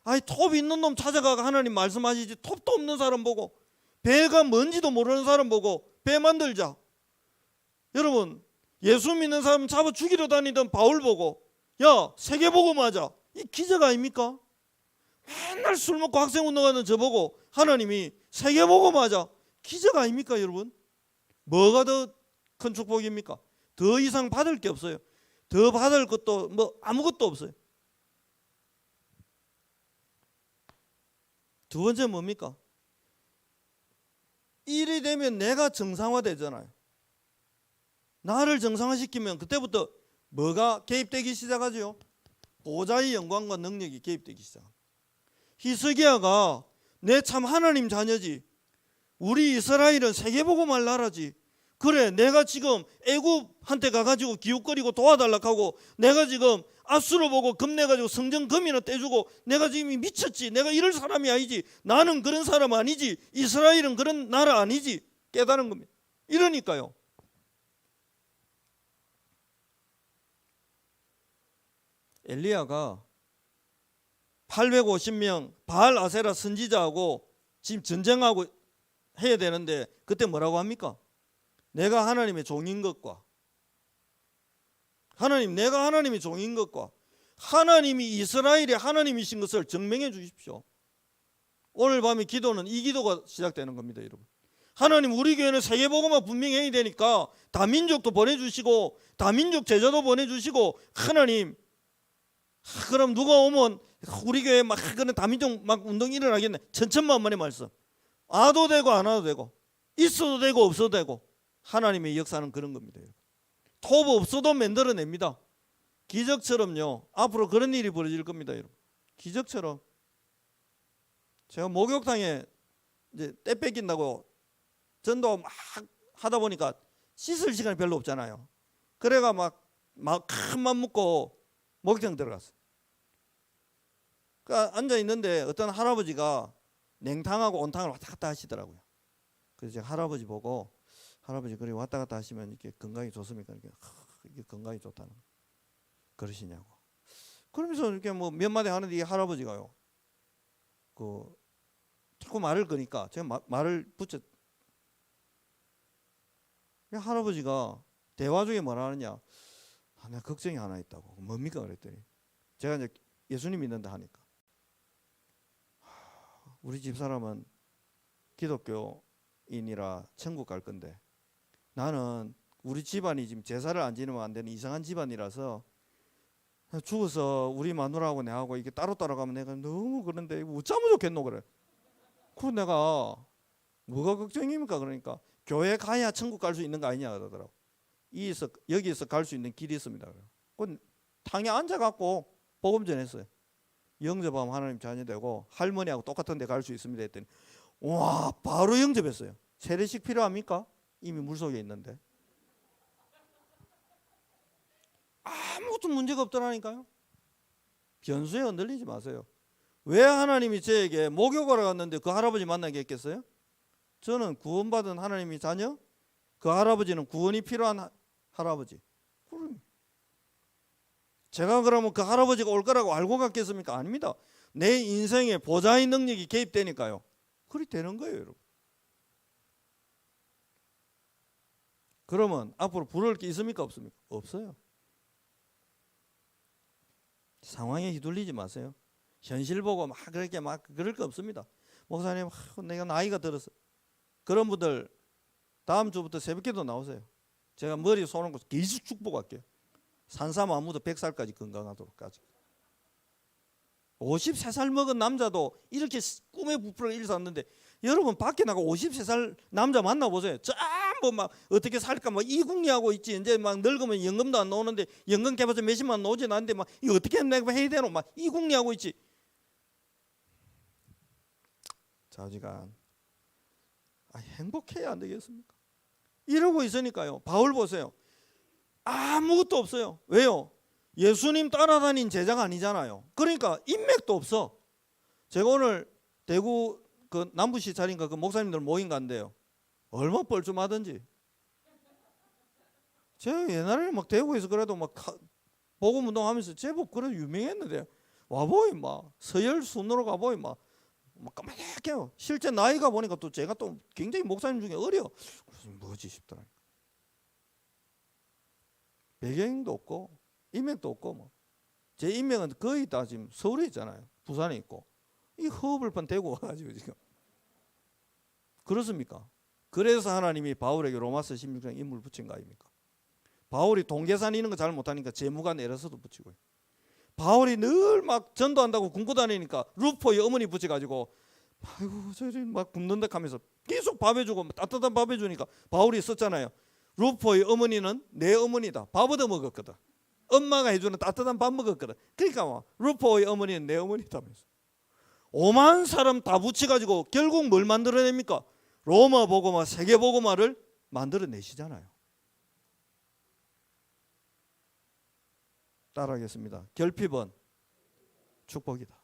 아니, 톱 있는 놈 찾아가가 하나님 말씀하시지, 톱도 없는 사람 보고, 배가 뭔지도 모르는 사람 보고 배 만들자. 여러분, 예수 믿는 사람 잡아 죽이러 다니던 바울 보고 야, 세계복음하자, 이 기적 아닙니까? 맨날 술 먹고 학생 운동하는 저 보고 하나님이 세계복음하자, 기적 아닙니까? 여러분, 뭐가 더 큰 축복입니까? 더 이상 받을 게 없어요. 더 받을 것도 뭐 아무것도 없어요. 두 번째 뭡니까? 일이 되면 내가 정상화되잖아요. 나를 정상화시키면 그때부터 뭐가 개입되기 시작하죠? 보좌의 영광과 능력이 개입되기 시작합니다. 히스기야가 내 참 하나님 자녀지, 우리 이스라엘은 세계복음할 나라지, 그래 내가 지금 애굽한테 가가지고 기웃거리고 도와달라고 하고 내가 지금 아수르 보고 겁내가지고 성전 금이나 떼주고 내가 지금 미쳤지, 내가 이럴 사람이 아니지, 나는 그런 사람 아니지, 이스라엘은 그런 나라 아니지 깨달은 겁니다. 이러니까요, 엘리야가 850명 바알 아세라 선지자하고 지금 전쟁하고 해야 되는데 그때 뭐라고 합니까? 내가 하나님의 종인 것과, 하나님, 내가 하나님의 종인 것과 하나님이 이스라엘의 하나님이신 것을 증명해 주십시오. 오늘 밤에 기도는 이 기도가 시작되는 겁니다. 여러분, 하나님, 우리 교회는 세계복음화 분명히 해야 되니까 다민족도 보내주시고 다민족 제자도 보내주시고, 하나님, 그럼 누가 오면 우리 교회 막 그런 다민족 막 운동 일어나겠네. 천천만만의 말씀. 와도 되고 안 와도 되고, 있어도 되고 없어도 되고, 하나님의 역사는 그런 겁니다. 톱 없어도 만들어냅니다. 기적처럼요, 앞으로 그런 일이 벌어질 겁니다. 여러분, 기적처럼. 제가 목욕탕에 이제 때 뺏긴다고 전도 막 하다 보니까 씻을 시간이 별로 없잖아요. 그래가 막 큰 맘 먹고 목욕탕 들어갔어요. 그러니까 앉아 있는데 어떤 할아버지가 냉탕하고 온탕을 왔다 갔다 하시더라고요. 그래서 제가 할아버지 보고, 할아버지 그래 왔다 갔다 하시면 이렇게 건강이 좋습니까? 이게 건강이 좋다는 그러시냐고. 그러면서 이렇게 뭐 몇 마디 하는데 이 할아버지가요, 그 자꾸 말을 거니까 제가 말을 붙여. 할아버지가 대화 중에 뭐라 하느냐. 내가 걱정이 하나 있다고. 뭡니까 그랬더니 제가 이제 예수님 믿는다 하니까 우리 집사람은 기독교인이라 천국 갈 건데 나는 우리 집안이 지금 제사를 안 지내면 안 되는 이상한 집안이라서 죽어서 우리 마누라하고 내하고 이게 따로 가면 내가 너무 그런데 어쩌면 좋겠노 그래. 그래서 내가 뭐가 걱정입니까 그러니까 교회 가야 천국 갈 수 있는 거 아니냐 그러더라고. 여기서 갈 수 있는 길이 있습니다. 그 탕에 앉아갖고 복음 전했어요. 영접하면 하나님 자녀 되고 할머니하고 똑같은 데 갈 수 있습니다 했더니 와 바로 영접했어요. 세례식 필요합니까? 이미 물속에 있는데. 아무것도 문제가 없더라니까요. 변수에 흔들리지 마세요. 왜 하나님이 저에게 목욕하러 갔는데 그 할아버지 만나게 했겠어요? 저는 구원받은 하나님의 자녀, 그 할아버지는 구원이 필요한 할아버지. 제가 그러면 그 할아버지가 올 거라고 알고 갔겠습니까? 아닙니다. 내 인생에 보좌의 능력이 개입되니까요. 그리 되는 거예요, 여러분. 그러면 앞으로 부러울 게 있습니까? 없습니까? 없어요. 상황에 휘둘리지 마세요. 현실 보고 막 그렇게 막 그럴 거 없습니다. 목사님, 내가 나이가 들었어. 그런 분들 다음 주부터 새벽기도 나오세요. 제가 머리 손 얹고 계속 축복할게요. 산사마무도 100살까지 건강하도록까지. 53살 먹은 남자도 이렇게 꿈에 부풀어 일었는데 여러분 밖에 나가 53살 남자 만나보세요. 전부 막 어떻게 살까 막 이궁리하고 있지. 이제 막 늙으면 연금도 안 나오는데 연금 개발서 몇십만 나오지 않는데 막 이거 어떻게 내가 해야 되노 막 이궁리하고 있지. 자지간 행복해야 안 되겠습니까? 이러고 있으니까요. 바울 보세요. 아무것도 없어요. 왜요? 예수님 따라다닌 제자가 아니잖아요. 그러니까 인맥도 없어. 제가 오늘 대구 그 남부시 차린가 그 목사님들 모임 간대요. 얼마 뻘쭘하던지. 제가 옛날에는 막 대구에서 그래도 막 복음 운동하면서 제법 그래도 유명했는데 와보이 막 서열 순으로 가보이 막 까맣게요. 실제 나이가 보니까 또 제가 또 굉장히 목사님 중에 어려. 그래서 뭐지 싶더라고요. 배경도 없고 인맥도 없고 뭐. 제 인맥은 거의 다 지금 서울에 있잖아요. 부산에 있고 이 허브를판 대고 와가지고 지금 그렇습니까? 그래서 하나님이 바울에게 로마서 16장 인물 붙인 거 아닙니까? 바울이 동계산 이런 거 잘 못하니까 재무관 내려서도 붙이고요. 바울이 늘 막 전도한다고 군고 다니니까 루포의 어머니 붙여가지고 아이고 저리 막 굶는다 하면서 계속 밥 해주고 따뜻한 밥 해주니까 바울이 썼잖아요. 루포의 어머니는 내 어머니다. 밥 얻어 먹었거든. 엄마가 해주는 따뜻한 밥 먹었거든. 그러니까 막 루포의 어머니는 내 어머니다면서 5만 사람 다 붙여가지고 결국 뭘 만들어냅니까? 로마 복음화 세계 복음화를 만들어내시잖아요. 따라하겠습니다. 결핍은 축복이다.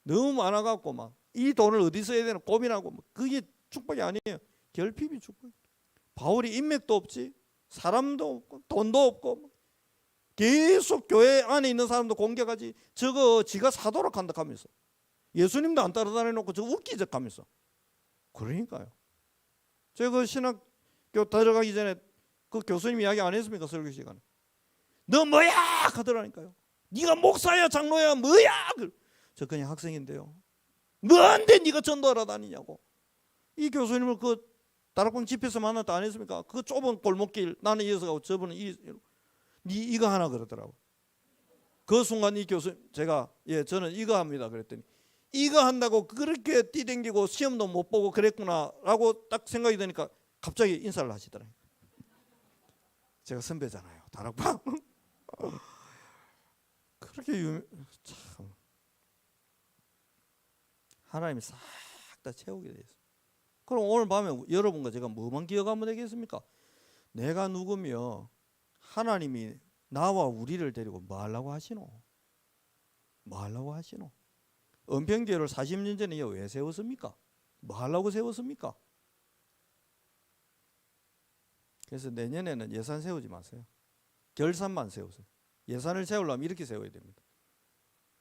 너무 많아갖고 막 이 돈을 어디 써야 되나 고민하고 그게 축복이 아니에요. 결핍이 축복이다. 바울이 인맥도 없지, 사람도 없고 돈도 없고 계속 교회 안에 있는 사람도 공격하지. 저거 지가 사도록 한다 하면서 예수님도 안 따라다녀놓고 저거 웃기적 하면서. 그러니까요. 제가 그 신학교 들어가기 전에 그 교수님 이야기 안 했습니까? 설교 시간에. 너 뭐야? 하더라니까요. 네가 목사야 장로야 뭐야? 저 그냥 학생인데요. 뭔데 네가 전도하러 다니냐고. 이 교수님을 그 다락방 집에서 만났다 안 했습니까? 그 좁은 골목길 나는 이어서 가고 저분은 이거 하나 그러더라고. 그 순간 이 교수 제가 저는 이거 합니다 그랬더니 이거 한다고 그렇게 뛰댕기고 시험도 못 보고 그랬구나라고 딱 생각이 드니까 갑자기 인사를 하시더라고요. 제가 선배잖아요. 다락방. 그렇게 참 하나님이 싹 다 채우게 돼 있어요. 그럼 오늘 밤에 여러분과 제가 뭐만 기억하면 되겠습니까? 내가 누구며 하나님이 나와 우리를 데리고 뭐 하려고 하시노? 뭐 하려고 하시노? 은평교회를 40년 전에 왜 세웠습니까? 뭐 하려고 세웠습니까? 그래서 내년에는 예산 세우지 마세요. 결산만 세우세요. 예산을 세우려면 이렇게 세워야 됩니다.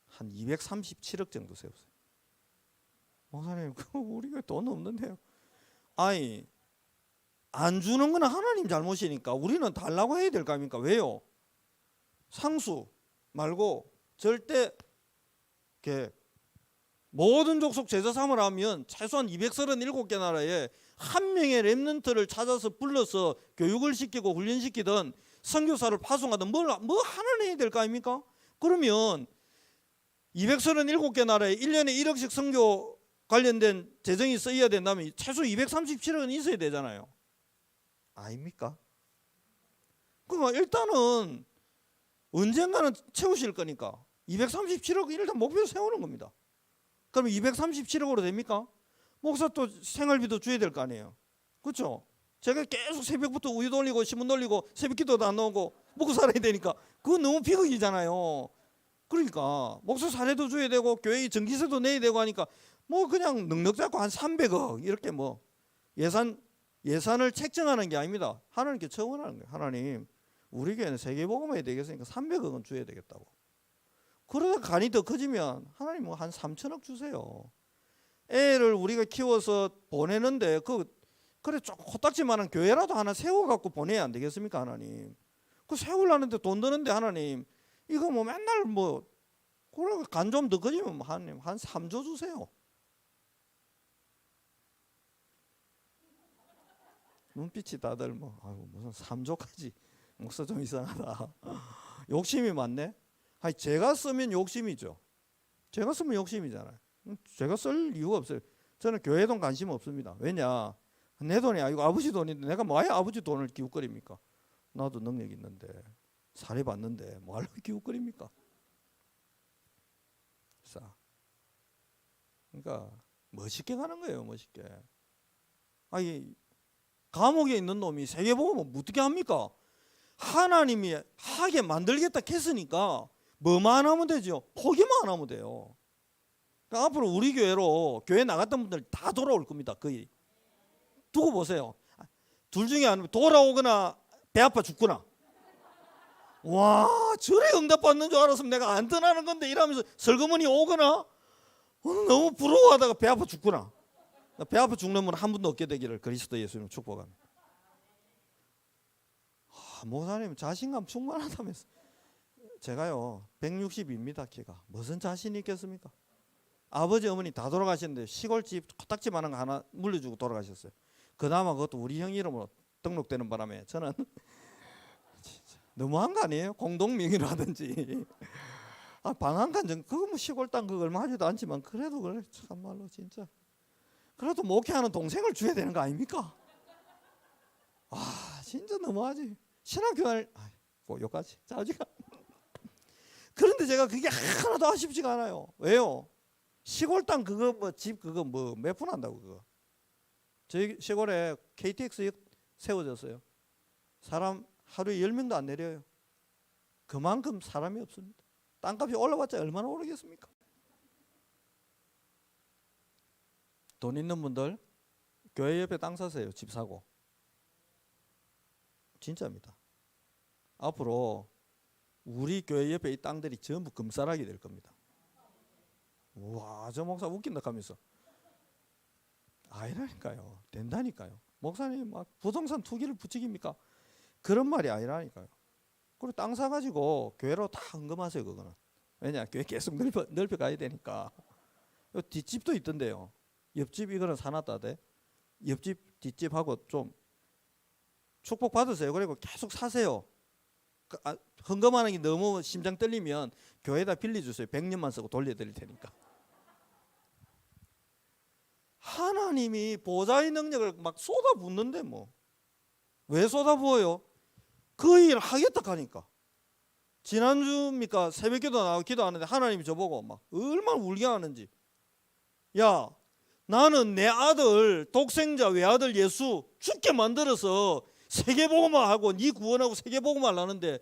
한 237억 정도 세우세요. 목사님, 우리가 돈 없는데요. 아니, 안 주는 건 하나님 잘못이니까 우리는 달라고 해야 될 거 아닙니까? 왜요? 상수 말고 절대 계획. 모든 족속 제자 삼을 하면 최소한 237개 나라에 한 명의 렘넌트를 찾아서 불러서 교육을 시키고 훈련시키든 선교사를 파송하든 뭐 하나는 해야 될 거 아닙니까? 그러면 237개 나라에 1년에 1억씩 선교 관련된 재정이 쓰여야 된다면 최소 237억은 있어야 되잖아요. 아닙니까? 그러니까 일단은 언젠가는 채우실 거니까 237억 일단 목표 세우는 겁니다. 그럼 237억으로 됩니까? 목사 또 생활비도 줘야 될 거 아니에요. 그렇죠? 제가 계속 새벽부터 우유 돌리고 신문 돌리고 새벽기도도 안 나오고 먹고 살아야 되니까 그거 너무 비극이잖아요. 그러니까 목사 사례도 줘야 되고 교회 전기세도 내야 되고 하니까 뭐 그냥 넉넉 잡고 한 300억 이렇게 뭐 예산을 책정하는 게 아닙니다. 하나님께 청원하는 거예요. 하나님, 우리 교회는 세계복음화해야 되겠으니까 300억은 줘야 되겠다고. 그러다 간이 더 커지면 하나님 뭐 한 3천억 주세요. 애를 우리가 키워서 보내는데 그래 조금 코딱지만한 교회라도 하나 세워갖고 보내야 안 되겠습니까? 하나님, 그 세우려는데 돈 드는데 하나님 이거 뭐 맨날 뭐 그래 간 좀 더 커지면 하나님 한 3조 주세요. 눈빛이 다들 뭐 아이고 무슨 3조까지 목사 좀 이상하다. 욕심이 많네. 아니 제가 쓰면 욕심이죠. 제가 쓰면 욕심이잖아요. 제가 쓸 이유가 없어요. 저는 교회 돈 관심 없습니다. 왜냐? 내 돈이 아니고 아버지 돈인데 내가 뭐야 아버지 돈을 기웃거립니까? 나도 능력 있는데 사례 받는데 뭐하려고 기웃거립니까? 그러니까 멋있게 가는 거예요. 멋있게. 아니 감옥에 있는 놈이 세계복음을 어떻게 합니까? 하나님이 하게 만들겠다 했으니까 뭐만 하면 되죠. 포기만 안 하면 돼요. 그러니까 앞으로 우리 교회로 교회 나갔던 분들 다 돌아올 겁니다. 거의. 두고 보세요. 둘 중에 하나 돌아오거나 배 아파 죽거나. 와, 저래 응답받는 줄 알았으면 내가 안 떠나는 건데 이러면서 설거머니 오거나 너무 부러워하다가 배 아파 죽거나. 배 아파 죽는 분 한 분도 없게 되기를 그리스도 예수님 축복합니다. 목사님 자신감 충만하다면서. 제가요 160입니다. 키가 무슨 자신이 있겠습니까? 아버지 어머니 다 돌아가셨는데 시골집 코딱지만한 거 하나 물려주고 돌아가셨어요. 그나마 그것도 우리 형 이름으로 등록되는 바람에 저는 진짜 너무한 거 아니에요? 공동명의라든지 방 한 칸 정도 그거 뭐 시골 땅 그거 얼마 하지도 않지만 그래도 그래 참말로 진짜 그래도 목회하는 동생을 줘야 되는 거 아닙니까? 진짜 너무하지. 신학교를 여기까지 자지가. 그런데 제가 그게 하나도 아쉽지가 않아요. 왜요? 시골 땅 그거 뭐 집 그거 뭐 몇 푼 한다고 그거. 저희 시골에 KTX 세워졌어요. 사람 하루에 10명도 안 내려요. 그만큼 사람이 없습니다. 땅값이 올라봤자 얼마나 오르겠습니까? 돈 있는 분들 교회 옆에 땅 사세요. 집 사고. 진짜입니다. 앞으로 우리 교회 옆에 이 땅들이 전부 금싸라기 될 겁니다. 와, 저 목사 웃긴다 하면서. 아니라니까요. 된다니까요. 목사님 막 부동산 투기를 부추깁니까? 그런 말이 아니라니까요. 그리고 땅 사가지고 교회로 다 헌금하세요. 그거는. 왜냐? 교회 계속 넓혀 가야 되니까. 뒷집도 있던데요. 옆집 이거는 사놨다대. 옆집 뒷집하고 좀 축복 받으세요. 그리고 계속 사세요. 헌금하는 게 너무 심장 떨리면 교회에다 빌려주세요. 100년만 쓰고 돌려드릴 테니까. 하나님이 보좌의 능력을 막 쏟아붓는데 뭐. 왜 쏟아부어요? 그 일 하겠다 하니까. 지난주입니까? 새벽기도 나와 기도하는데 하나님이 저보고 막 얼마나 울게 하는지. 야, 나는 내 아들 독생자 외아들 예수 죽게 만들어서 세계복음화 하고 네 구원하고 세계복음화 하려는데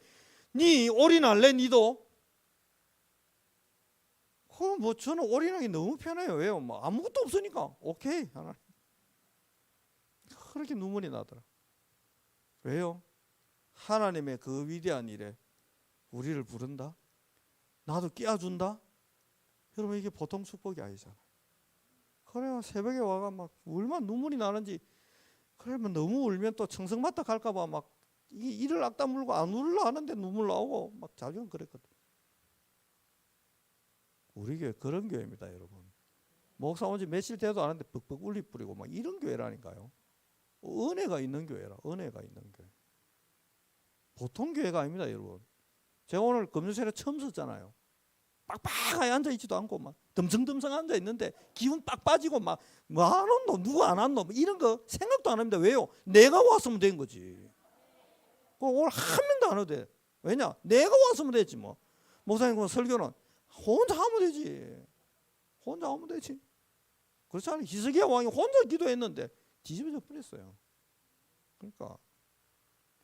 네 올인할래 니도? 그럼 뭐 저는 올인하기 너무 편해요. 왜요? 뭐 아무것도 없으니까 오케이 하나님. 그렇게 눈물이 나더라. 왜요? 하나님의 그 위대한 일에 우리를 부른다? 나도 끼워준다? 여러분 이게 보통 축복이 아니잖아요. 그래 새벽에 와가 막 얼마나 눈물이 나는지. 그러면 너무 울면 또 청승마다 갈까봐 막 이를 악다 물고 안 울라 하는데 눈물 나오고 막 자주 그랬거든. 우리 교회 그런 교회입니다, 여러분. 목사 온 지 며칠 돼도 안 하는데 벅벅 울리 뿌리고 막 이런 교회라니까요. 은혜가 있는 교회라. 은혜가 있는 교회. 보통 교회가 아닙니다, 여러분. 제가 오늘 금요일에 처음 썼잖아요. 빡빡하게 앉아있지도 않고 막 덤성덤성 앉아있는데 기운 빡 빠지고 막 뭐 안 왔노? 누구 안 왔노? 뭐 이런 거 생각도 안 합니다. 왜요? 내가 왔으면 된 거지. 오늘 한 명도 안 와도 돼. 왜냐? 내가 왔으면 됐지 뭐. 목사님 설교는 혼자 하면 되지. 혼자 하면 되지. 그렇지 않아요? 히스기야 왕이 혼자 기도했는데 뒤집어져 버렸어요. 그러니까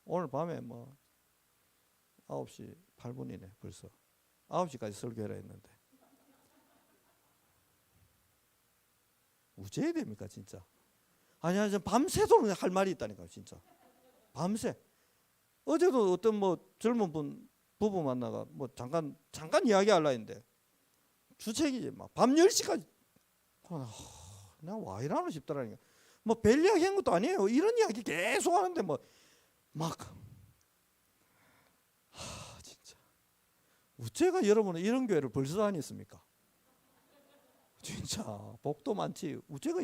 오늘 밤에 뭐 9시 8분이네 벌써. 9시까지 설교해라 했는데 어째야 됩니까 진짜. 아니 밤새도록 할 말이 있다니까요 진짜. 밤새. 어제도 어떤 뭐 젊은 분 부부 만나가 뭐 잠깐 이야기하려 했는데 주책이지 막 밤 10시까지 내가 와 이러나 싶더라니까. 뭐 별 이야기 한 것도 아니에요. 이런 이야기 계속 하는데 뭐 막 진짜 우째가 여러분은 이런 교회를 벌써 다녔습니까? 진짜 복도 많지. 우째가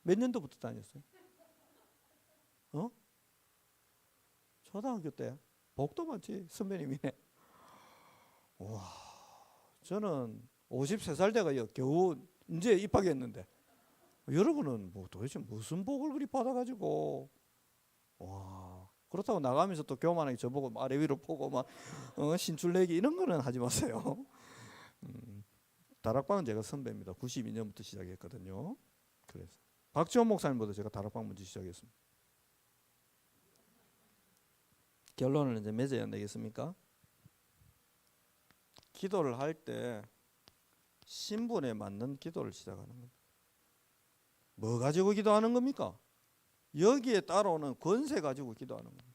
몇 년도부터 다녔어요? 초등학교 때 복도 많지. 선배님이네. 와, 저는 53살 돼가요. 겨우 이제 입학했는데 여러분은 뭐 도대체 무슨 복을 그리 받아가지고 와 그렇다고 나가면서 또 교만하게 저보고 아래 위로 보고 막 신출내기 이런 거는 하지 마세요. 다락방은 제가 선배입니다. 92년부터 시작했거든요. 그래서 박지원 목사님보다 제가 다락방 먼저 시작했습니다. 결론을 이제 맺어야 되겠습니까? 기도를 할 때 신분에 맞는 기도를 시작하는 겁니다. 뭐 가지고 기도하는 겁니까? 여기에 따라오는 권세 가지고 기도하는 겁니다.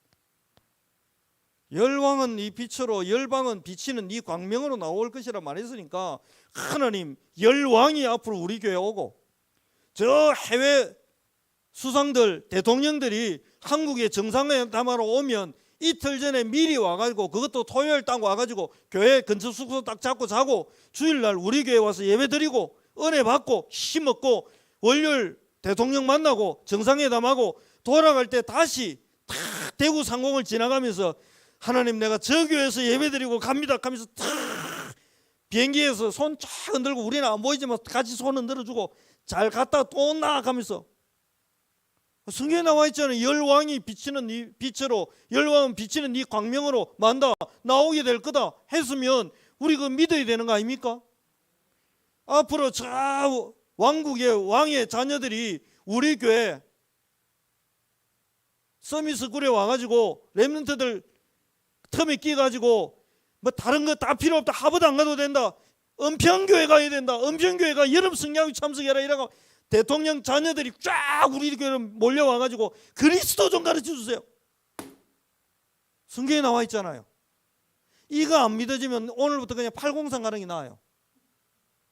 열왕은 이 빛으로 열방은 비치는 이 광명으로 나올 것이라 말했으니까 하나님 열왕이 앞으로 우리 교회에 오고 저 해외 수상들 대통령들이 한국에 정상회담하러 오면 이틀 전에 미리 와가지고 그것도 토요일 딱 와가지고 교회 근처 숙소 딱 잡고 자고 주일날 우리 교회 와서 예배 드리고 은혜 받고 힘 얻고 월요일 대통령 만나고 정상회담하고 돌아갈 때 다시 탁 대구 상공을 지나가면서 하나님 내가 저 교회에서 예배 드리고 갑니다 하면서 탁 비행기에서 손 쫙 흔들고 우리는 안 보이지만 같이 손 흔들어주고 잘 갔다 또 온나 하면서 성경에 나와 있잖아요. 열왕이 비치는 이 빛으로 열왕은 비치는 이 광명으로 만다 나오게 될 거다 했으면 우리 그 믿어야 되는 거 아닙니까? 앞으로 저 왕국의 왕의 자녀들이 우리 교회 서미스쿨에 와가지고 렘넌트들 틈에 끼가지고 뭐 다른 거 다 필요 없다. 하버드 안 가도 된다. 은평교회 가야 된다. 은평교회가 여름 성경회 참석해라 이라고 대통령 자녀들이 쫙 우리 교회로 몰려와가지고 그리스도 좀 가르쳐 주세요. 성경에 나와 있잖아요. 이거 안 믿어지면 오늘부터 그냥 803 가는 게 나아요.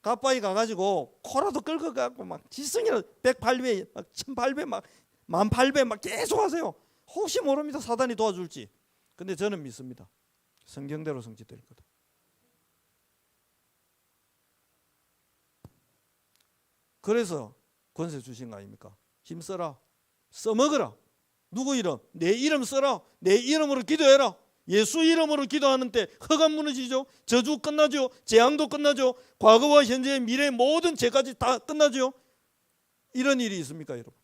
가빠이 가가지고 코라도 끌고 가고 막 지성이라 108배, 막 1800, 막 1800 막 계속 하세요. 혹시 모릅니다. 사단이 도와줄지. 근데 저는 믿습니다. 성경대로 성취될 거다. 그래서 권세 주신 거 아닙니까? 힘써라. 써먹어라. 누구 이름? 내 이름 써라. 내 이름으로 기도해라. 예수 이름으로 기도하는데 허가 무너지죠. 저주 끝나죠. 재앙도 끝나죠. 과거와 현재 미래 모든 죄까지 다 끝나죠. 이런 일이 있습니까 여러분?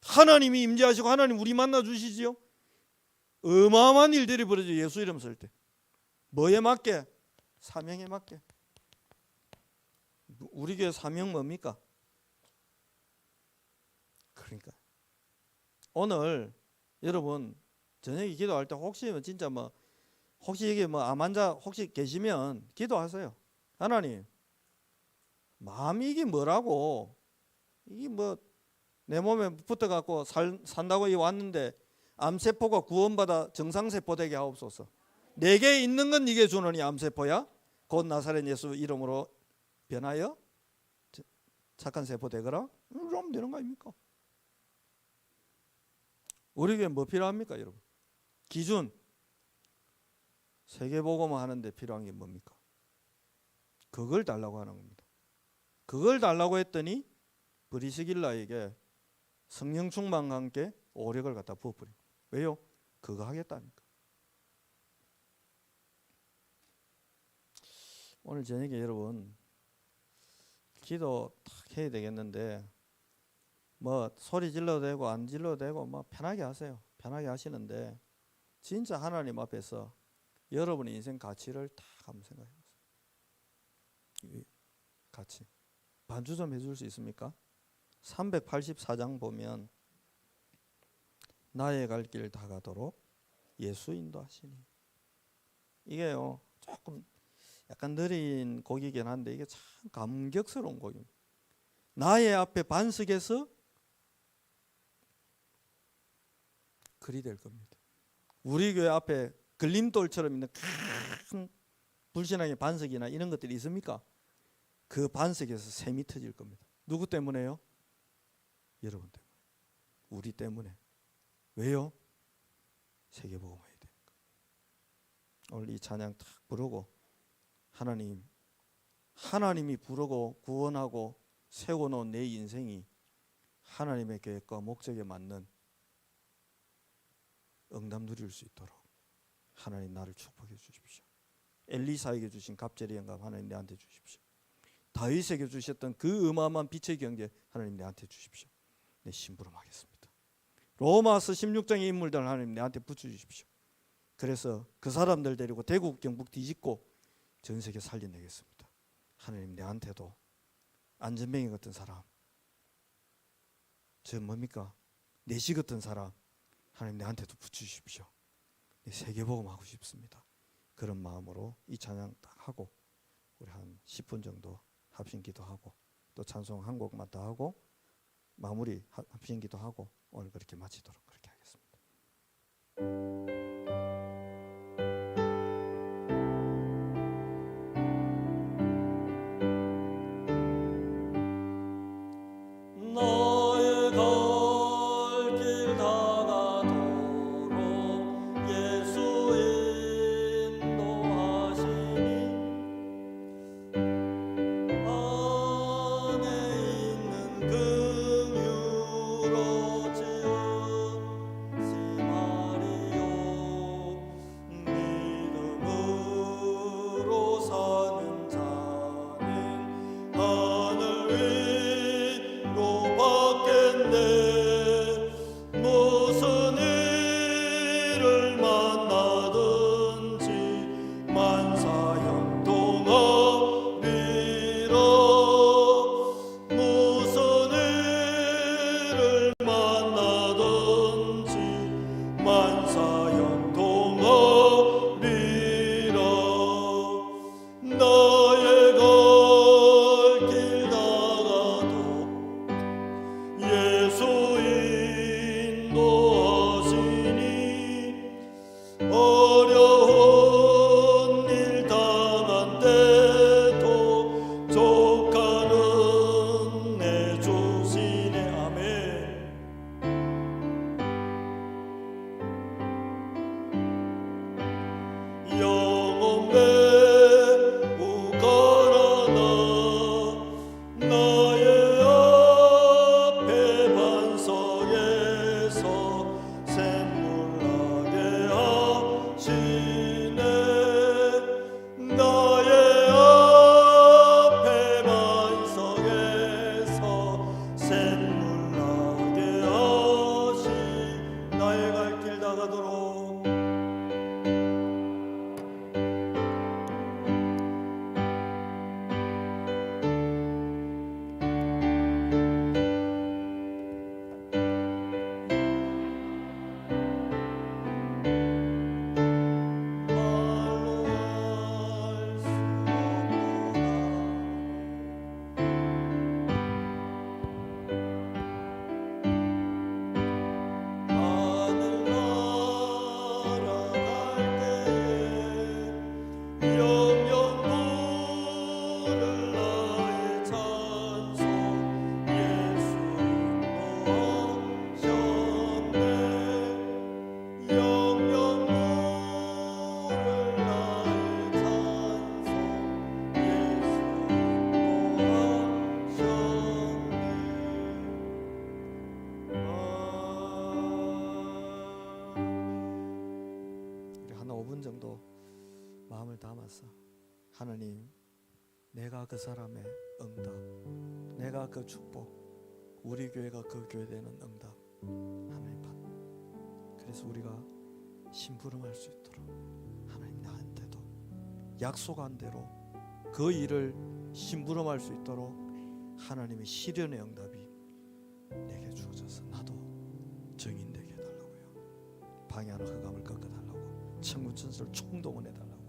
하나님이 임재하시고 하나님 우리 만나 주시지요. 어마어마한 일들이 벌어져요. 예수 이름 쓸 때. 뭐에 맞게? 사명에 맞게. 우리 교회 사명 뭡니까? 그러니까 오늘 여러분 저녁에 기도할 때 혹시 진짜 뭐 혹시 이게 뭐 암 환자 혹시 계시면 기도하세요. 하나님 마음이 이게 뭐라고 이게 뭐 내 몸에 붙어갖고 산다고 왔는데 암세포가 구원받아 정상세포 되게 하옵소서. 내게 있는 건 이게 주느니 암세포야 곧 나사렛 예수 이름으로 변하여 착한 세포 되거라. 그러면 되는 거 아닙니까? 우리에게 뭐 필요합니까, 여러분? 기준. 세계복음화 하는데 필요한 게 뭡니까? 그걸 달라고 하는 겁니다. 그걸 달라고 했더니 브리스길라에게 성령 충만과 함께 오력을 갖다 부어버린 거예요. 왜요? 그거 하겠다니까. 오늘 저녁에 여러분 기도 탁 해야 되겠는데 뭐 소리 질러도 되고 안 질러도 되고 뭐 편하게 하세요. 편하게 하시는데 진짜 하나님 앞에서 여러분의 인생 가치를 딱 한번 생각해 보세요. 가치. 반주 좀 해줄 수 있습니까? 384장 보면 나의 갈 길 다 가도록 예수 인도하시니. 이게요 조금 약간 느린 곡이긴 한데 이게 참 감격스러운 곡입니다. 나의 앞에 반석에서 글이 될 겁니다. 우리 교회 앞에 걸림돌처럼 있는 큰 불신앙의 반석이나 이런 것들이 있습니까? 그 반석에서 샘이 터질 겁니다. 누구 때문에요? 여러분 때문에. 우리 때문에. 왜요? 세계복음화해야 되니까. 오늘 이 찬양 딱 부르고 하나님이 부르고 구원하고 세워놓은 내 인생이 하나님의 계획과 목적에 맞는 응답 누릴 수 있도록 하나님 나를 축복해 주십시오. 엘리사에게 주신 갑절의 영감 하나님 내한테 주십시오. 다윗에게 주셨던 그 어마어마한 빛의 경제 하나님 내한테 주십시오. 내 심부름하겠습니다. 로마서 16장의 인물들 하나님 내한테 붙여주십시오. 그래서 그 사람들 데리고 대국 경북 뒤집고 전 세계 살려내겠습니다. 하나님 내한테도 안전뱅이 같은 사람, 저 뭡니까? 내시 같은 사람 하나님 내한테도 붙여주십시오. 세계복음 하고 싶습니다. 그런 마음으로 이 찬양 딱 하고 우리 한 10분 정도 합심 기도하고 또 찬송 한 곡만 더 하고 마무리 합심 기도하고 오늘 그렇게 마치도록 그렇게 하겠습니다. 나가서 하나님, 내가 그 사람의 응답, 내가 그 축복, 우리 교회가 그 교회 되는 응답 하나님 받. 그래서 우리가 심부름할 수 있도록 하나님 나한테도 약속한 대로 그 일을 심부름할 수 있도록 하나님의 시련의 응답이 내게 주어져서 나도 증인되게 해달라고요. 방해하는 흑암을 꺾어달라고, 천군 천사를 총동원해달라고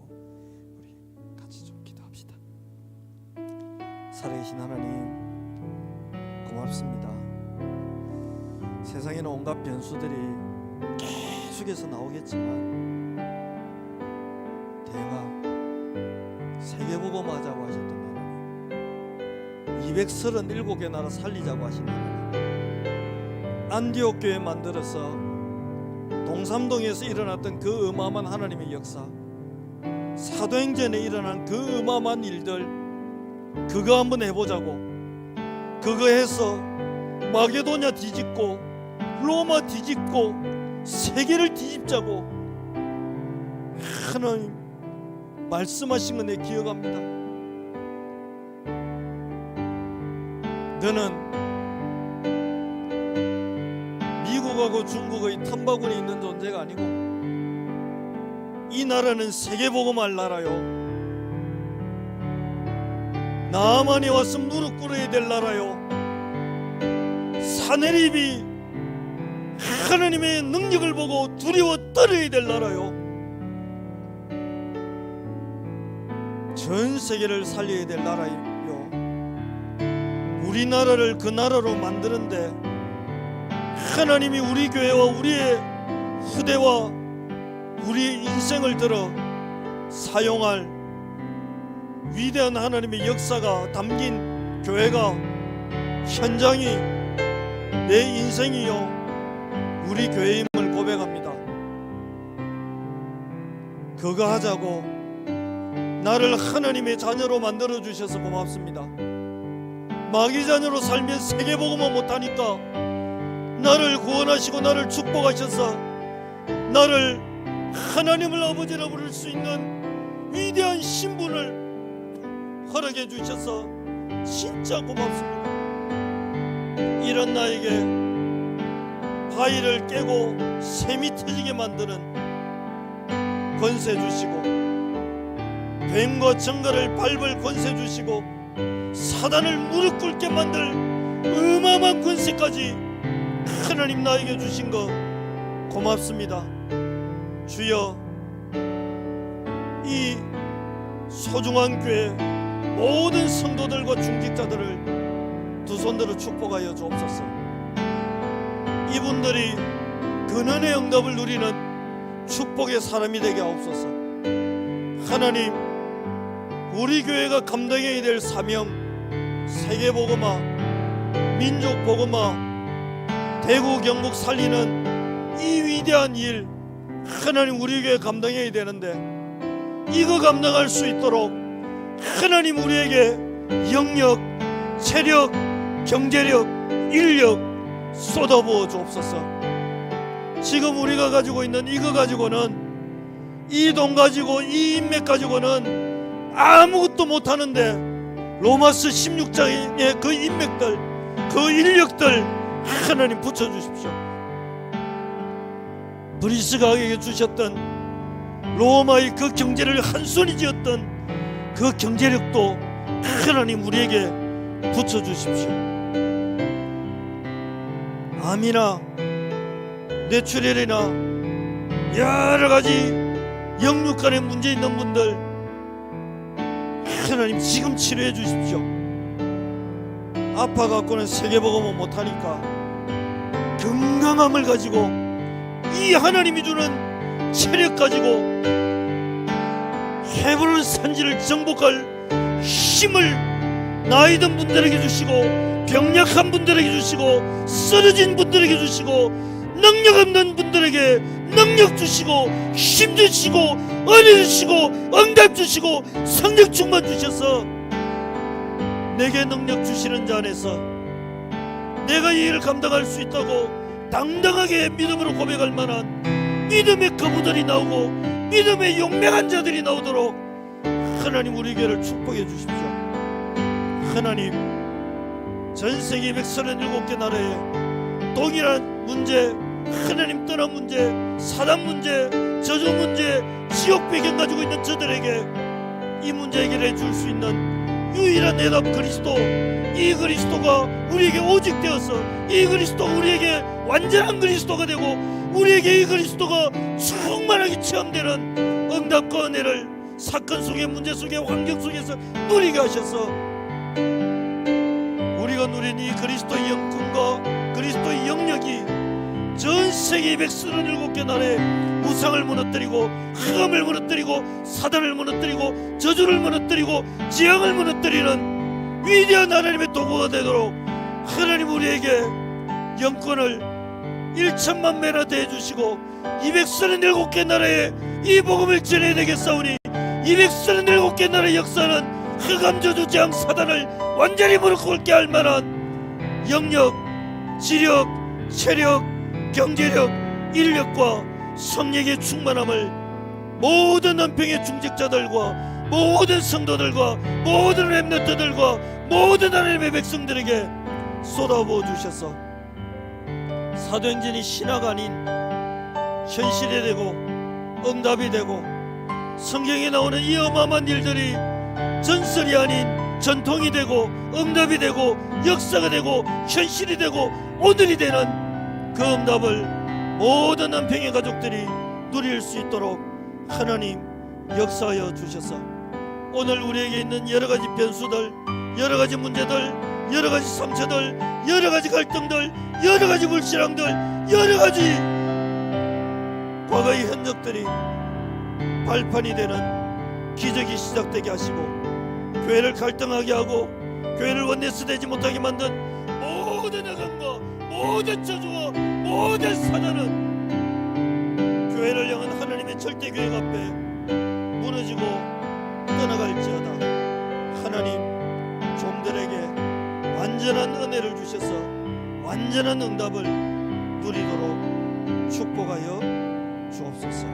우리 같이 좀 기도합시다. 살아계신 하나님 고맙습니다. 세상에는 온갖 변수들이 계속해서 나오겠지만 대가 세계복음하자고 하셨던 하나님, 237개 나라 살리자고 하신 하나님, 안디옥 교회 만들어서 동삼동에서 일어났던 그 어마어마한 하나님의 역사, 사도행전에 일어난 그 어마어마한 일들, 그거 한번 해보자고, 그거 해서 마게도냐 뒤집고 로마 뒤집고 세계를 뒤집자고 하나님 말씀하신 거 내 기억합니다. 너는 미국하고 중국의 탐바구니에 있는 존재가 아니고 이 나라는 세계복음할 나라요. 나만이 와서 무릎 꿇어야 될 나라요. 사내립이 하나님의 능력을 보고 두려워 떨어야 될 나라요. 전 세계를 살려야 될 나라요. 우리나라를 그 나라로 만드는데 하나님이 우리 교회와 우리의 후대와 우리의 인생을 들어 사용할 위대한 하나님의 역사가 담긴 교회가, 현장이 내 인생이요 우리 교회임을 고백합니다. 그거 하자고 나를 하나님의 자녀로 만들어 주셔서 고맙습니다. 마귀 자녀로 살면 세계복음을 못하니까 나를 구원하시고 나를 축복하셔서 나를 하나님을 아버지라 부를 수 있는 위대한 신분을 허락해 주셔서 진짜 고맙습니다. 이런 나에게 바위를 깨고 샘이 터지게 만드는 권세 주시고, 뱀과 정갈을 밟을 권세 주시고, 사단을 무릎 꿇게 만들 어마어마한 권세까지 하나님 나에게 주신 거 고맙습니다. 주여, 이 소중한 교회 모든 성도들과 중직자들을 두 손들어 축복하여 주옵소서. 이분들이 근원의 응답을 누리는 축복의 사람이 되게 하옵소서. 하나님, 우리 교회가 감당해야 될 사명, 세계복음화, 민족복음화, 대구 경북 살리는 이 위대한 일, 하나님 우리 교회 감당해야 되는데 이거 감당할 수 있도록 하나님 우리에게 영력, 체력, 경제력, 인력 쏟아부어 주옵소서. 지금 우리가 가지고 있는 이거 가지고는, 이 돈 가지고 이 인맥 가지고는 아무것도 못하는데 로마서 16장의 그 인맥들, 그 인력들 하나님 붙여주십시오. 브리스가에게 주셨던 로마의 그 경제를 한손이 지었던 그 경제력도 하나님 우리에게 붙여주십시오. 암이나 뇌출혈이나 여러가지 영육간에 문제 있는 분들 하나님 지금 치료해 주십시오. 아파갖고는 세계복음을 못하니까 건강함을 가지고 이 하나님이 주는 체력 가지고 헤브론 산지를 정복할 힘을 나이 든 분들에게 주시고, 병약한 분들에게 주시고, 쓰러진 분들에게 주시고, 능력 없는 분들에게 능력 주시고, 힘 주시고, 은혜 주시고, 응답 주시고, 성령 충만 주셔서 내게 능력 주시는 자 안에서 내가 이 일을 감당할 수 있다고 당당하게 믿음으로 고백할 만한 믿음의 거부들이 나오고 믿음의 용맹한 자들이 나오도록 하나님 우리 교회를 축복해 주십시오. 하나님 전 세계 137개 나라에 동일한 문제, 하나님 떠난 문제, 사단 문제, 저주 문제, 지옥 배경 가지고 있는 저들에게 이 문제 해결해 줄 수 있는 유일한 해답 그리스도, 이 그리스도가 우리에게 오직 되어서 이 그리스도가 우리에게 완전한 그리스도가 되고 우리에게 이 그리스도가 충만하게 체험되는 응답과 은혜를 사건 속에, 문제 속에, 환경 속에서 누리게 하셔서 우리가 누린 이 그리스도의 영권과 그리스도의 영역이 전 세계 237개 나라의 우상을 무너뜨리고 흑암을 무너뜨리고 사단을 무너뜨리고 저주를 무너뜨리고 재앙을 무너뜨리는 위대한 하나님의 도구가 되도록 하나님 우리에게 영권을 1천만 배나 대해주시고 237개 나라에 이 복음을 전해야 되겠사오니 237개 나라의 역사는 흑암 저주 재앙 사단을 완전히 무릎 꿇게 할 만한 영역, 지력, 체력, 경제력, 인력과 성령의 충만함을 모든 은평의 중직자들과 모든 성도들과 모든 렘넌트들과 모든 하나님의 백성들에게 쏟아부어 주셔서 사도행전이 신화가 아닌 현실이 되고 응답이 되고 성경에 나오는 이 어마어마한 일들이 전설이 아닌 전통이 되고 응답이 되고 역사가 되고 현실이 되고 오늘이 되는 그 응답을 모든 은평의 가족들이 누릴 수 있도록 하나님 역사하여 주셔서 오늘 우리에게 있는 여러가지 변수들, 여러가지 문제들, 여러가지 상처들, 여러가지 갈등들, 여러가지 불신앙들, 여러가지 과거의 흔적들이 발판이 되는 기적이 시작되게 하시고 교회를 갈등하게 하고 교회를 원내스 되지 못하게 만든 모든 악함과 모든 저주와 모든 사단은 교회를 향한 하나님의 절대 계획 앞에 무너지고 떠나갈지어다. 하나님 종들에게 완전한 은혜를 주셔서 완전한 응답을 누리도록 축복하여 주옵소서.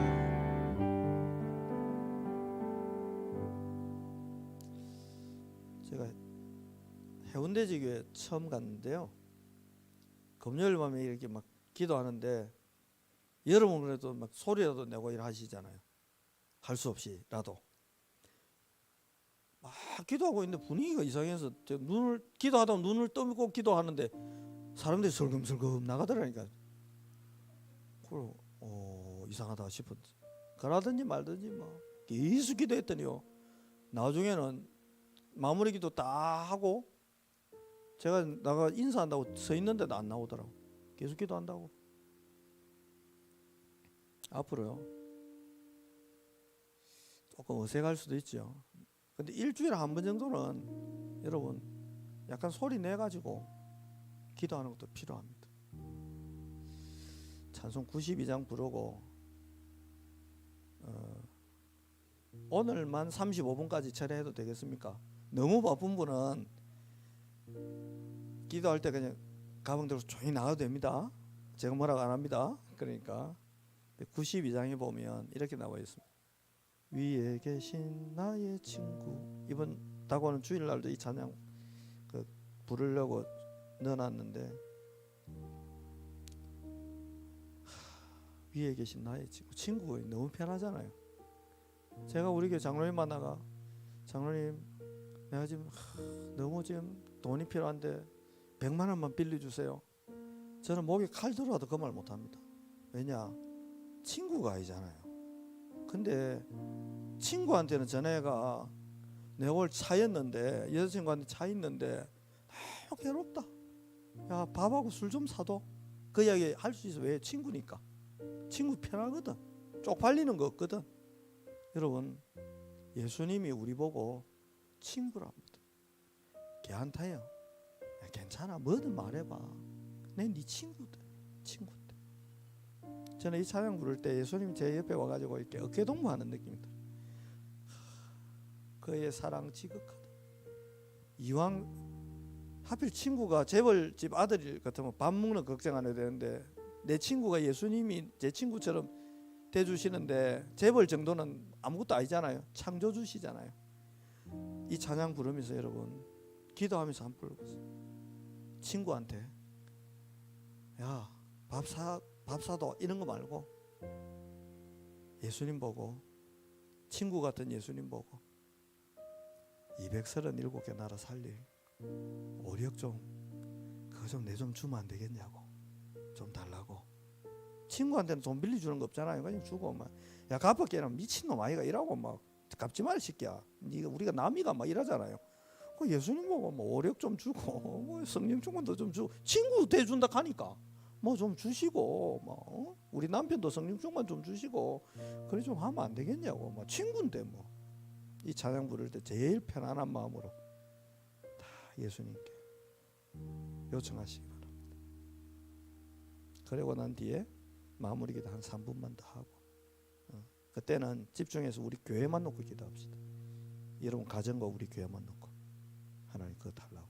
제가 해운대지교에 처음 갔는데요, 금요일 밤에 이렇게 막 기도하는데 여러분 그래도 막 소리라도 내고 일 하시잖아요. 할 수 없이라도 막 기도하고 있는데 분위기가 이상해서 눈을 기도하다가 눈을 떠밀고 기도하는데 사람들이 슬금슬금 나가더라니까. 그래서 이상하다 싶었지. 가라든지 말든지 뭐 계속 기도했더니요, 나중에는 마무리 기도 다 하고 제가 나가 인사한다고 서 있는데도 안 나오더라고. 계속 기도한다고. 앞으로요 조금 어색할 수도 있죠. 근데 일주일에 한 번 정도는 여러분 약간 소리 내가지고 기도하는 것도 필요합니다. 찬송 92장 부르고 오늘만 35분까지 철회해도 되겠습니까? 너무 바쁜 분은 기도할 때 그냥 가방대로 조용히 나가도 됩니다. 제가 뭐라고 안 합니다. 그러니까 92장에 보면 이렇게 나와 있습니다. 위에 계신 나의 친구. 이번 다가오는 주일날도 이 찬양 부르려고 넣어놨는데, 위에 계신 나의 친구. 친구가 너무 편하잖아요. 제가 우리 교회 장로님 만나가, 장로님 내가 지금 너무 지금 돈이 필요한데 100만 원만 빌려주세요. 저는 목에 칼 들어와도 그 말 못합니다. 왜냐? 친구가 아니잖아요. 근데 친구한테는 전화가 내가 오늘 차였는데, 여자친구한테 차 있는데 너무 괴롭다, 야 밥하고 술 좀 사도, 그 이야기 할 수 있어. 왜? 친구니까. 친구 편하거든. 쪽팔리는 거 없거든. 여러분 예수님이 우리 보고 친구랍니다. 걔한테요, 괜찮아 뭐든 말해봐, 내 네 친구인데. 저는 이 찬양 부를 때 예수님 제 옆에 와가지고 이렇게 어깨동무하는 느낌이 들어요. 그의 사랑 지극하다. 이왕 하필 친구가 재벌집 아들 같으면 밥 먹는 거 걱정 안 해도 되는데, 내 친구가 예수님이 제 친구처럼 대주시는데 재벌 정도는 아무것도 아니잖아요. 창조주시잖아요. 이 찬양 부르면서 여러분 기도하면서 안 부르겠어요. 친구한테 야 밥 사도 이런 거 말고 예수님 보고 친구 같은 예수님 보고 237개 나라 살릴 5억 좀 그거 좀 내 좀 주면 안 되겠냐고 좀 달라고. 친구한테는 돈 빌려주는 거 없잖아요. 그냥 주고 막 야 갚을게는 미친놈 아이가 이라고 막 갚지 말 새끼야. 네가 우리가 남이가 막 이러잖아요. 그 예수님 보고 뭐 5억 좀 주고 뭐 성령 충만도 좀 주고 친구 대준다 하니까 뭐 좀 주시고 뭐 우리 남편도 성령 충만 좀 주시고 그래 좀 하면 안 되겠냐고. 뭐 친구인데 뭐 이 찬양 부를 때 제일 편안한 마음으로 다 예수님께 요청하시기 바랍니다. 그리고 난 뒤에 마무리 기도 한 3분만 더 하고 그때는 집중해서 우리 교회만 놓고 기도합시다. 여러분 가정과 우리 교회만 놓고 하나님 그거 달라고.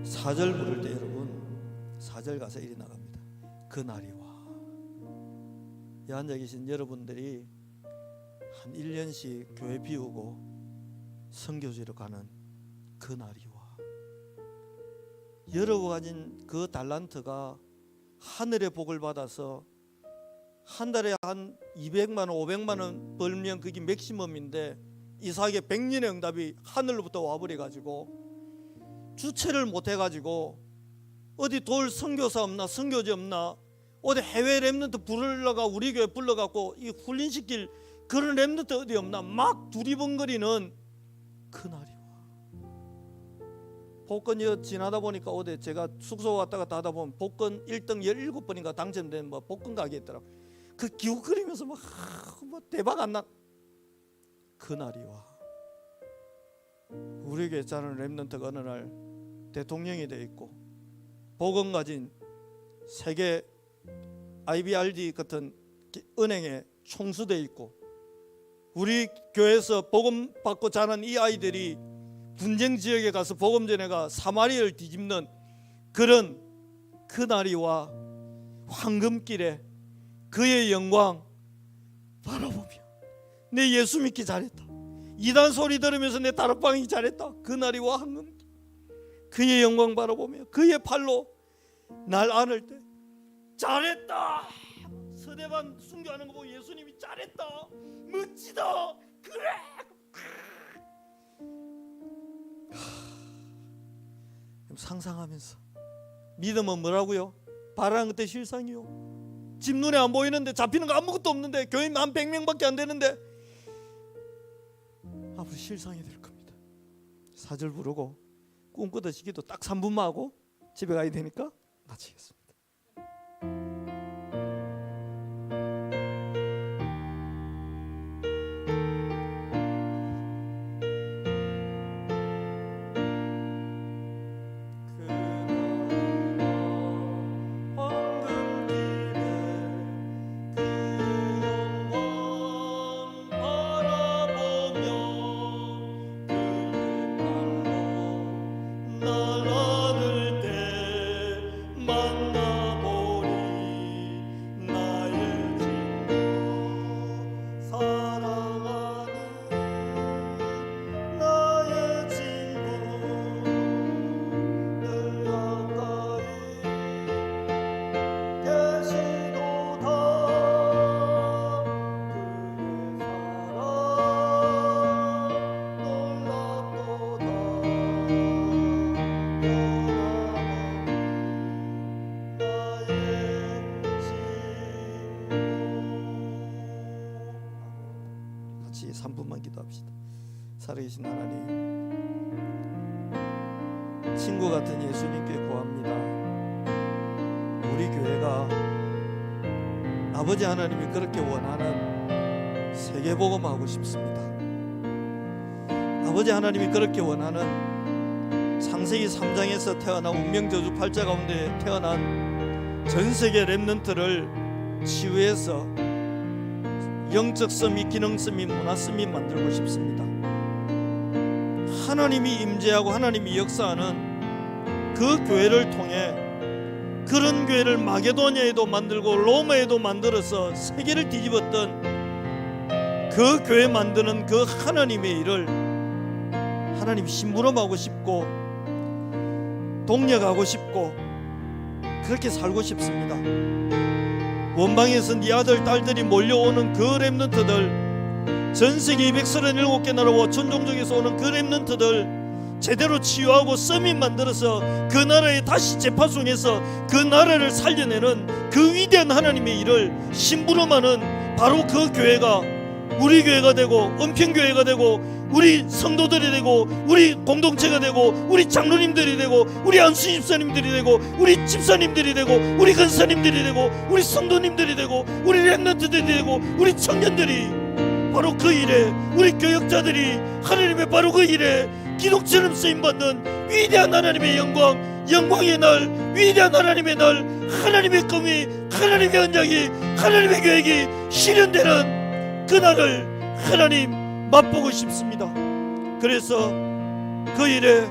사절 부를 때 여러분 4절 가서 이리 나갑니다. 그날이 와. 이 앉아 계신 여러분들이 한 1년씩 교회 비우고 선교지로 가는 그날이 와. 여러 가진 그 달란트가 하늘의 복을 받아서 한 달에 한 200만 원, 500만 원 벌면 그게 맥시멈인데 이삭의 100년의 응답이 하늘로부터 와버려가지고 주체를 못해가지고 어디 돌 선교사 없나, 선교지 없나, 어디 해외 랩런트 부르려가 우리 교회 불러갖고 이 훈련시킬 그런 랩런트 어디 없나 막 두리번거리는 그날이 와. 복권 지나다 보니까 어디 제가 숙소 왔다 갔다 하다 보면 복권 1등 17번인가 당첨된 뭐 복권 가게 있더라고. 그 기웃거리면서 막 대박 안 나. 그날이 와. 우리 교회 자는 랩런트가 어느 날 대통령이 돼 있고 복권 가진 세계 IBRD 같은 은행에 총수돼 있고 우리 교회에서 복음 받고 자란 이 아이들이 분쟁 지역에 가서 복음 전회가 사마리아를 뒤집는 그런 그날이 와. 황금길에 그의 영광 바라보며 내 예수 믿기 잘했다. 이단 소리 들으면서 내 다락방이 잘했다. 그날이 와. 황금길 그의 영광 바라보며 그의 팔로 날 안을 때 잘했다. 서대반 순교하는 거 보고 예수님이 잘했다. 멋지다. 그래. 상상하면서 믿음은 뭐라고요? 바라는 것때 실상이요. 집 눈에 안 보이는데 잡히는 거 아무것도 없는데 교회 한 100명밖에 안 되는데 앞으로 실상이 될 겁니다. 4절 부르고 꿈꾸듯이 기도 딱 3분만 하고 집에 가야 되니까 마치겠습니다. 같이 3분만 기도합시다. 살아계신 하나님, 친구 같은 예수님께 구합니다. 우리 교회가 아버지 하나님이 그렇게 원하는 세계복음하고 싶습니다. 아버지 하나님이 그렇게 원하는 창세기 3장에서 태어난 운명저주 팔자 가운데 태어난 전세계 랩런트를 치유해서 영적 서밋, 기능 서밋, 문화 서밋 만들고 싶습니다. 하나님이 임재하고 하나님이 역사하는 그 교회를 통해 그런 교회를 마게도니아에도 만들고 로마에도 만들어서 세계를 뒤집었던 그 교회 만드는 그 하나님의 일을 하나님 심부름하고 싶고 동력하고 싶고 그렇게 살고 싶습니다. 원방에서 네 아들 딸들이 몰려오는 그 렘넌트들, 전세계 237개 나라 5천 종족에서 오는 그 렘넌트들 제대로 치유하고 서밋 만들어서 그 나라에 다시 재파송해서 그 나라를 살려내는 그 위대한 하나님의 일을 심부름하는 바로 그 교회가 우리 교회가 되고 은평교회가 되고 우리 성도들이 되고 우리 공동체가 되고 우리 장로님들이 되고 우리 안수 집사님들이 되고 우리 집사님들이 되고 우리 근사님들이 되고 우리 성도님들이 되고 우리 렘넌트들이 되고 우리 청년들이 바로 그 일에 우리 교역자들이 하나님의 바로 그 일에 기독처럼 쓰임받는 위대한 하나님의 영광, 영광의 날, 위대한 하나님의 날, 하나님의 꿈이, 하나님의 언약이, 하나님의 계획이 실현되는 그날을 하나님 맛보고 싶습니다. 그래서 그 일에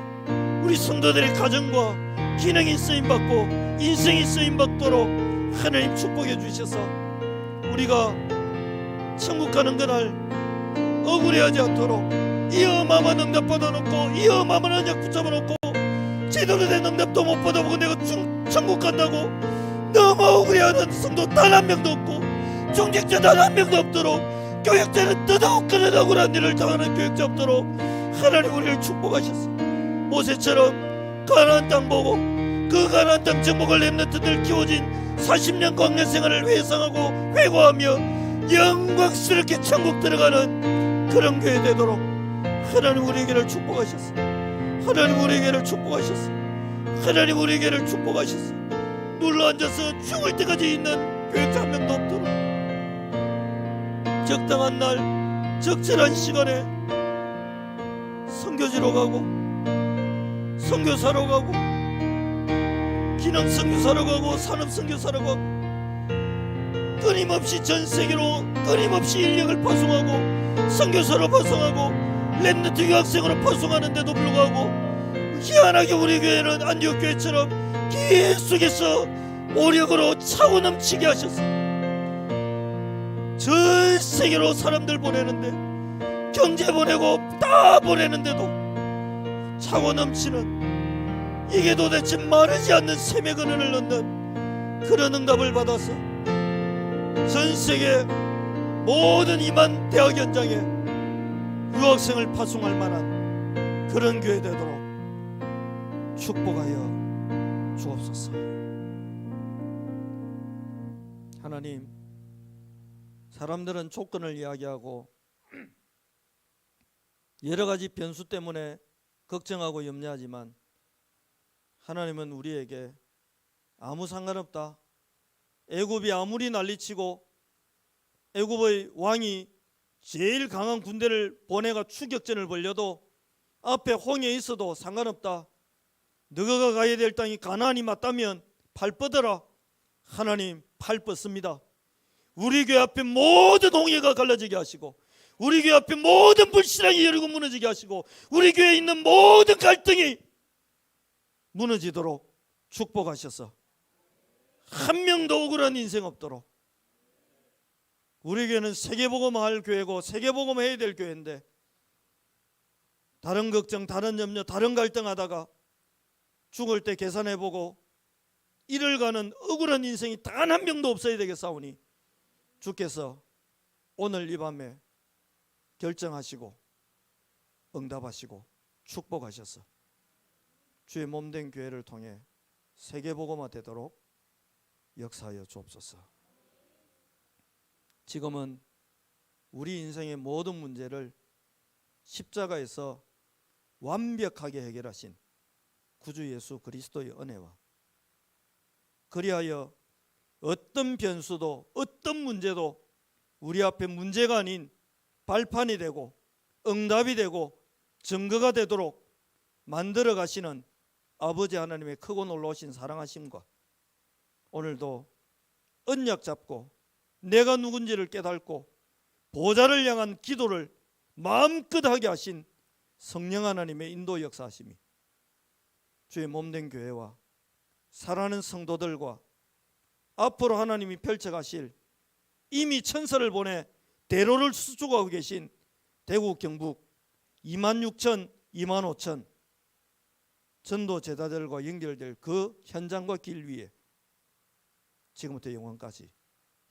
우리 성도들의 가정과 기능이 쓰임받고 인생이 쓰임받도록 하나님 축복해 주셔서 우리가 천국 가는 그날 억울해하지 않도록 이 어마어마한 응답 받아놓고 이 어마어마한 언약 붙잡아놓고 제대로 된 응답도 못 받아보고 내가 천국 간다고 너무 억울해하는 성도 단 한 명도 없고, 중직자 단 한 명도 없도록, 교육자는 더더욱 그런 억울한 일을 당하는 교육자 없도록 하나님 우리를 축복하셨어. 모세처럼 가나안 땅 보고 그 가나안 땅 정복을 렘넌트들 키워진 40년 광야 생활을 회상하고 회고하며 영광스럽게 천국 들어가는 그런 교회 되도록 하나님 우리에게를 축복하셨어. 하나님 우리에게를 축복하셨어. 하나님 우리에게를 축복하셨어. 눌러앉아서 죽을 때까지 있는 교육자 한 명도 없도록 적당한 날 적절한 시간에 선교지로 가고 선교사로 가고 기능 선교사로 가고 산업 선교사로 가고 끊임없이 전 세계로 끊임없이 인력을 파송하고 선교사로 파송하고 렘넌트 유학생으로 파송하는데도 불구하고 희한하게 우리 교회는 안디옥 교회처럼 계속해서 오력으로 차고 넘치게 하셨어. 전 세계로 사람들 보내는데, 경제 보내고 다 보내는데도 차고 넘치는, 이게 도대체 마르지 않는 샘의 근원을 넣는 그런 응답을 받아서 전 세계 모든 이만 대학 현장에 유학생을 파송할 만한 그런 교회 되도록 축복하여 주옵소서. 하나님, 사람들은 조건을 이야기하고 여러 가지 변수 때문에 걱정하고 염려하지만 하나님은 우리에게 아무 상관없다. 애굽이 아무리 난리치고 애굽의 왕이 제일 강한 군대를 보내가 추격전을 벌려도 앞에 홍해 있어도 상관없다. 너가 가야 될 땅이 가나안이 맞다면 팔 뻗어라. 하나님 팔 뻗습니다. 우리 교회 앞에 모든 홍해가 갈라지게 하시고, 우리 교회 앞에 모든 불신앙이 열리고 무너지게 하시고, 우리 교회에 있는 모든 갈등이 무너지도록 축복하셔서 한 명도 억울한 인생 없도록. 우리 교회는 세계복음할 교회고 세계복음해야 될 교회인데 다른 걱정, 다른 염려, 다른 갈등하다가 죽을 때 계산해보고 이를 가는 억울한 인생이 단 한 명도 없어야 되겠사오니 주께서 오늘 이 밤에 결정하시고 응답하시고 축복하셔서 주의 몸된 교회를 통해 세계복음화 되도록 역사하여 주옵소서. 지금은 우리 인생의 모든 문제를 십자가에서 완벽하게 해결하신 구주 예수 그리스도의 은혜와 그리하여 어떤 변수도 어떤 문제도 우리 앞에 문제가 아닌 발판이 되고 응답이 되고 증거가 되도록 만들어 가시는 아버지 하나님의 크고 놀라우신 사랑하심과 오늘도 언약 잡고 내가 누군지를 깨닫고 보좌를 향한 기도를 마음껏 하게 하신 성령 하나님의 인도 역사하심이 주의 몸된 교회와 사랑하는 성도들과 앞으로 하나님이 펼쳐가실 이미 천사를 보내 대로를 수주하고 계신 대구 경북 26,000, 25,000 전도 제자들과 연결될 그 현장과 길 위에 지금부터 영원까지